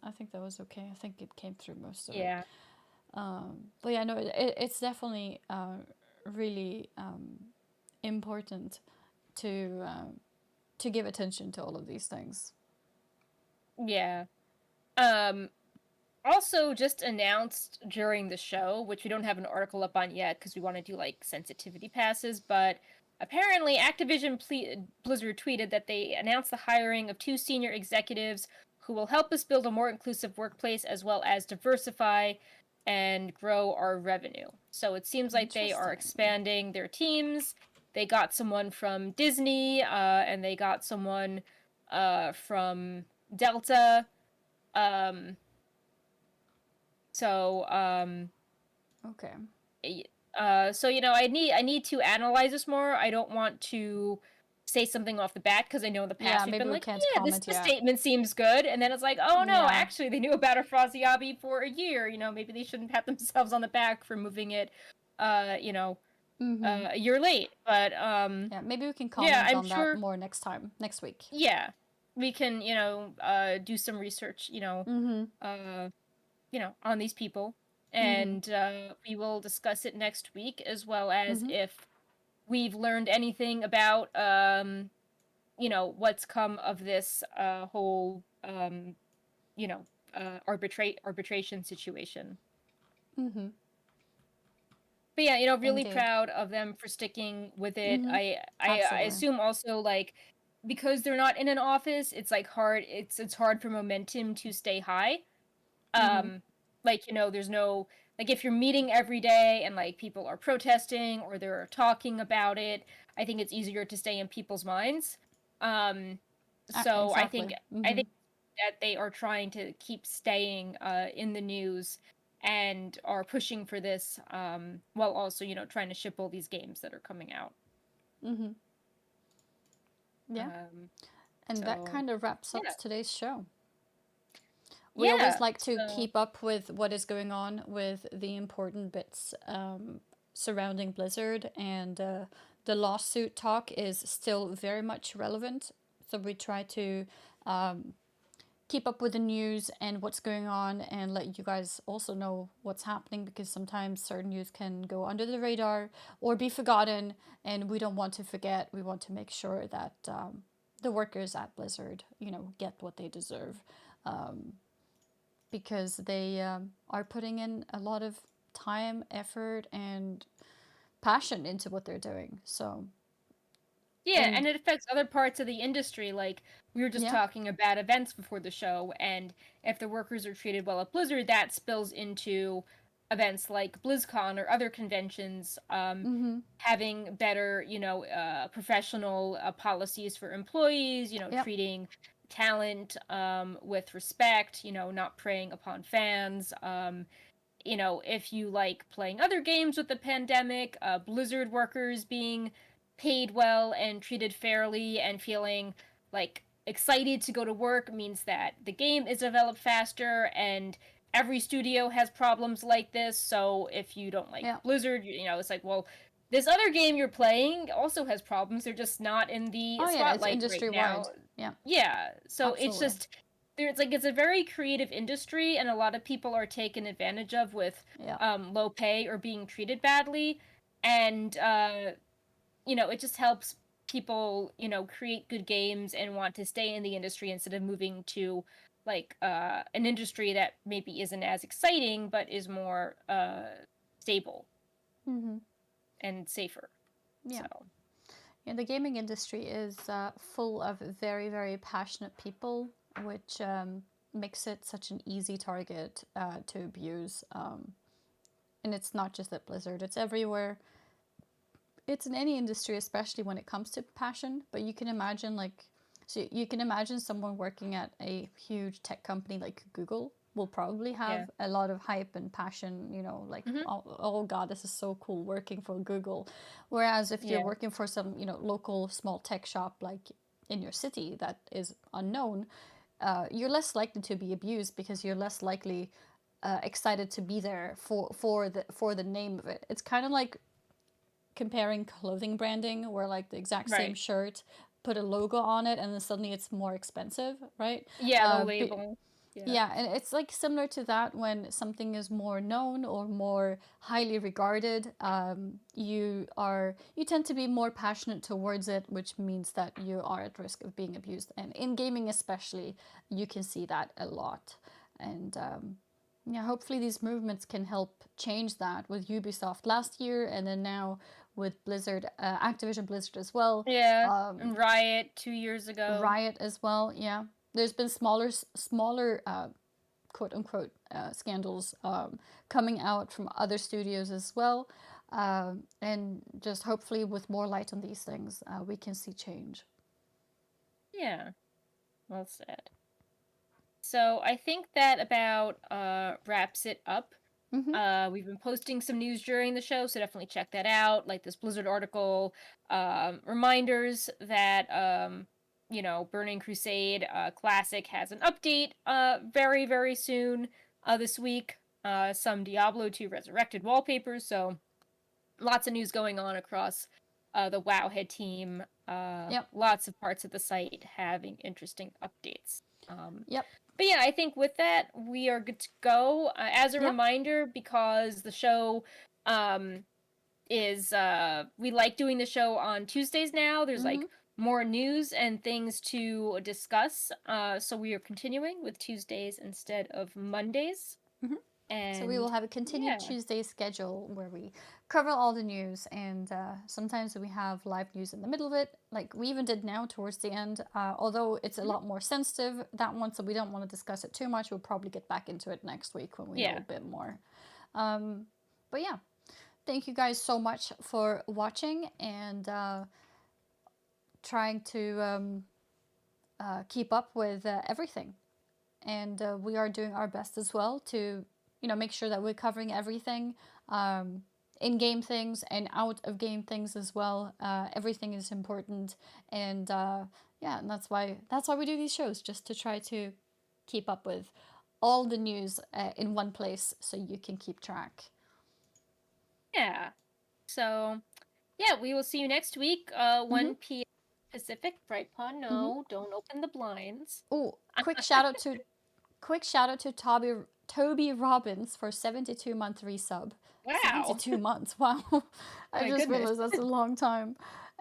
S1: okay. I think it came through most of it.
S2: Yeah.
S1: But yeah, no, it's definitely really important to to give attention to all of these things.
S2: Yeah. Um Also just announced during the show, which we don't have an article up on yet because we want to do like sensitivity passes, but apparently Blizzard tweeted that they announced the hiring of two senior executives who will help us build a more inclusive workplace as well as diversify and grow our revenue. So it seems like they are
S1: Interesting.
S2: expanding their teams. They got someone from Disney, and they got someone from Delta. Um, so
S1: Okay.
S2: so I need to analyze this more. I don't want to say something off the bat because I know in the
S1: Yeah,
S2: past we've
S1: maybe
S2: been
S1: we
S2: like,
S1: can't
S2: yeah,
S1: comment
S2: this
S1: yet.
S2: statement seems good, and then it's like, oh no,
S1: Yeah.
S2: actually they knew about Afrasiabi for a year. Maybe they shouldn't pat themselves on the back for moving it, uh, you know,
S1: Mm-hmm.
S2: a year late. But
S1: Yeah, maybe we can
S2: yeah,
S1: comment
S2: I'm
S1: on that
S2: sure.
S1: more next time, next week.
S2: Yeah, we can do some research.
S1: Mm-hmm.
S2: Uh, on these people.
S1: Mm-hmm.
S2: And we will discuss it next week, as well as
S1: Mm-hmm.
S2: if we've learned anything about, what's come of this whole, you know, arbitration situation.
S1: Mm-hmm.
S2: But yeah, really
S1: Indeed.
S2: proud of them for sticking with it.
S1: Mm-hmm.
S2: I
S1: Absolutely.
S2: assume also like because they're not in an office, it's like hard. It's hard for momentum to stay high.
S1: Mm-hmm.
S2: um like there's no, like, if you're meeting every day and like people are protesting or they're talking about it, I think it's easier to stay in people's minds. um so i think
S1: Exactly.
S2: i
S1: Mm-hmm.
S2: think that they are trying to keep staying in the news and are pushing for this, while also trying to ship all these games that are coming out.
S1: Mm-hmm. Yeah.
S2: um
S1: And that
S2: so
S1: kind of wraps up
S2: yeah.
S1: today's show. We always
S2: Yeah,
S1: like to
S2: so
S1: keep up with what is going on with the important bits surrounding Blizzard, and the lawsuit talk is still very much relevant. So we try to um, keep up with the news and what's going on, and let you guys also know what's happening, because sometimes certain news can go under the radar or be forgotten, and we don't want to forget. We want to make sure that the workers at Blizzard, get what they deserve. Um, because they are putting in a lot of time, effort, and passion into what they're doing. So
S2: Yeah, and
S1: And
S2: it affects other parts of the industry. Like, we were just
S1: yeah,
S2: talking about events before the show, and if the workers are treated well at Blizzard, that spills into events like BlizzCon or other conventions,
S1: mm-hmm,
S2: having better, professional policies for employees,
S1: yep,
S2: treating talent with respect, not preying upon fans. If you like playing other games with the pandemic, Blizzard workers being paid well and treated fairly and feeling like excited to go to work means that the game is developed faster, and every studio has problems like this. So if you don't like
S1: yeah.
S2: Blizzard, it's like, well, this other game you're playing also has problems. They're just not in the
S1: Oh yeah, it's
S2: spotlight right
S1: industry
S2: now.
S1: wide. Yeah,
S2: Yeah. So it's
S1: absolutely.
S2: just it's a very creative industry, and a lot of people are taken advantage of with
S1: Yeah.
S2: low pay or being treated badly, and it just helps people create good games and want to stay in the industry instead of moving to like an industry that maybe isn't as exciting but is more stable
S1: Mm-hmm.
S2: and safer.
S1: Yeah.
S2: So
S1: Yeah, the gaming industry is full of very, very passionate people, which makes it such an easy target to abuse. And it's not just at Blizzard, it's everywhere. It's in any industry, especially when it comes to passion. But you can imagine, like, so you can imagine someone working at a huge tech company like Google will probably
S2: yeah.
S1: have a lot of hype and passion, like,
S2: Hmm.
S1: oh God, this is so cool working for Google. Whereas if you're
S2: Yeah.
S1: working for some, local small tech shop like in your city that is unknown, you're less likely to be abused because you're less likely excited to be there for the name of it. It's kind of like comparing clothing branding where like the exact same
S2: Right.
S1: shirt put a logo on it and then suddenly it's more expensive, right?
S2: Yeah, the label. Yeah.
S1: Yeah, and it's like similar to that when something is more known or more highly regarded. You tend to be more passionate towards it, which means that you are at risk of being abused. And in gaming, especially, you can see that a lot. And yeah, hopefully these movements can help change that with Ubisoft last year, and then now with Blizzard, Activision Blizzard as well.
S2: Yeah,
S1: Um,
S2: and Riot 2 years ago.
S1: Riot as well. Yeah, there's been smaller quote unquote scandals coming out from other studios as well. And just hopefully, with more light on these things, we can see change.
S2: Yeah, well said. So I think that about wraps it up.
S1: Mm-hmm.
S2: We've been posting some news during the show, so definitely check that out. Like this Blizzard article, reminders that Burning Crusade Classic has an update very very soon this week. Some Diablo 2 Resurrected wallpapers, so lots of news going on across the Wowhead team.
S1: Yep.
S2: Lots of parts of the site having interesting updates.
S1: Yep.
S2: But yeah, I think with that, we are good to go. As a
S1: Yep.
S2: reminder, because the show um, we like doing the show on Tuesdays now, there's
S1: Mm-hmm.
S2: like more news and things to discuss. So we are continuing with Tuesdays instead of Mondays.
S1: Mm-hmm. So we will
S2: And
S1: have a continued
S2: yeah.
S1: Tuesday schedule where we cover all the news, and sometimes we have live news in the middle of it, like we even did now towards the end. Although it's a
S2: Mhm.
S1: lot more sensitive that one, so we don't want to discuss it too much. We'll probably get back into it next week when we know a
S2: Yeah.
S1: bit more. But yeah, thank you guys so much for watching and trying to keep up with everything. And we are doing our best as well to, make sure that we're covering everything, in-game things and out-of-game things as well. Everything is important, and yeah, and that's why we do these shows, just to try to keep up with all the news in one place so you can keep track.
S2: Yeah. So yeah, we will see you next week,
S1: Mm-hmm.
S2: 1 p.m. Pacific. Brightpaw,
S1: Mm-hmm.
S2: no, don't open the blinds.
S1: Oh, quick shout out to Toby Robbins for 72-month resub.
S2: Wow.
S1: 72 months. Wow.
S2: Oh
S1: I
S2: my
S1: just
S2: goodness.
S1: realized that's a long time.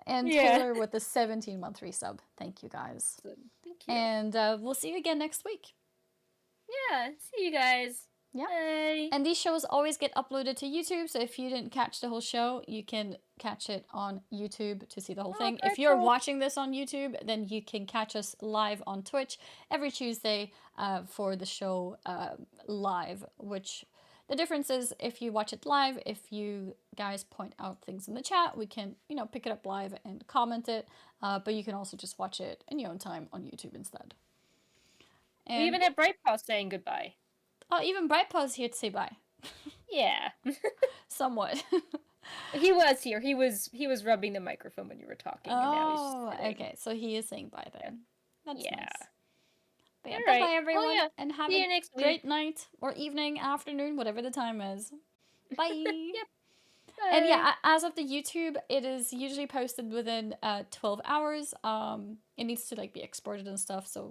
S1: And
S2: Yeah.
S1: Taylor with the 17-month resub. Thank you guys.
S2: So, thank you.
S1: And we'll see you again next week.
S2: Yeah, see you guys.
S1: Yeah.
S2: Hey.
S1: And these shows always get uploaded to YouTube, so if you didn't catch the whole show, you can catch it on YouTube to see the whole
S2: Oh,
S1: thing.
S2: very
S1: If you're
S2: cool.
S1: watching this on YouTube, then you can catch us live on Twitch every Tuesday for the show live, which the difference is if you watch it live, if you guys point out things in the chat, we can, pick it up live and comment it, but you can also just watch it in your own time on YouTube instead.
S2: We
S1: And
S2: even had Bright Paw saying goodbye.
S1: oh, even Brightpaw's here to say bye.
S2: Yeah.
S1: Somewhat.
S2: He was here. He was rubbing the microphone when you were talking, and now he's just
S1: Oh,
S2: sitting.
S1: okay. So he is saying bye then. That's
S2: Yeah.
S1: nice. But yeah,
S2: All
S1: bye
S2: right.
S1: bye everyone,
S2: Well, yeah.
S1: and have
S2: See
S1: a
S2: you next
S1: great
S2: week.
S1: night or evening, afternoon, whatever the time is. Bye.
S2: Yep.
S1: And
S2: Bye.
S1: yeah, as of the YouTube, it is usually posted within 12 hours. It needs to like be exported and stuff, so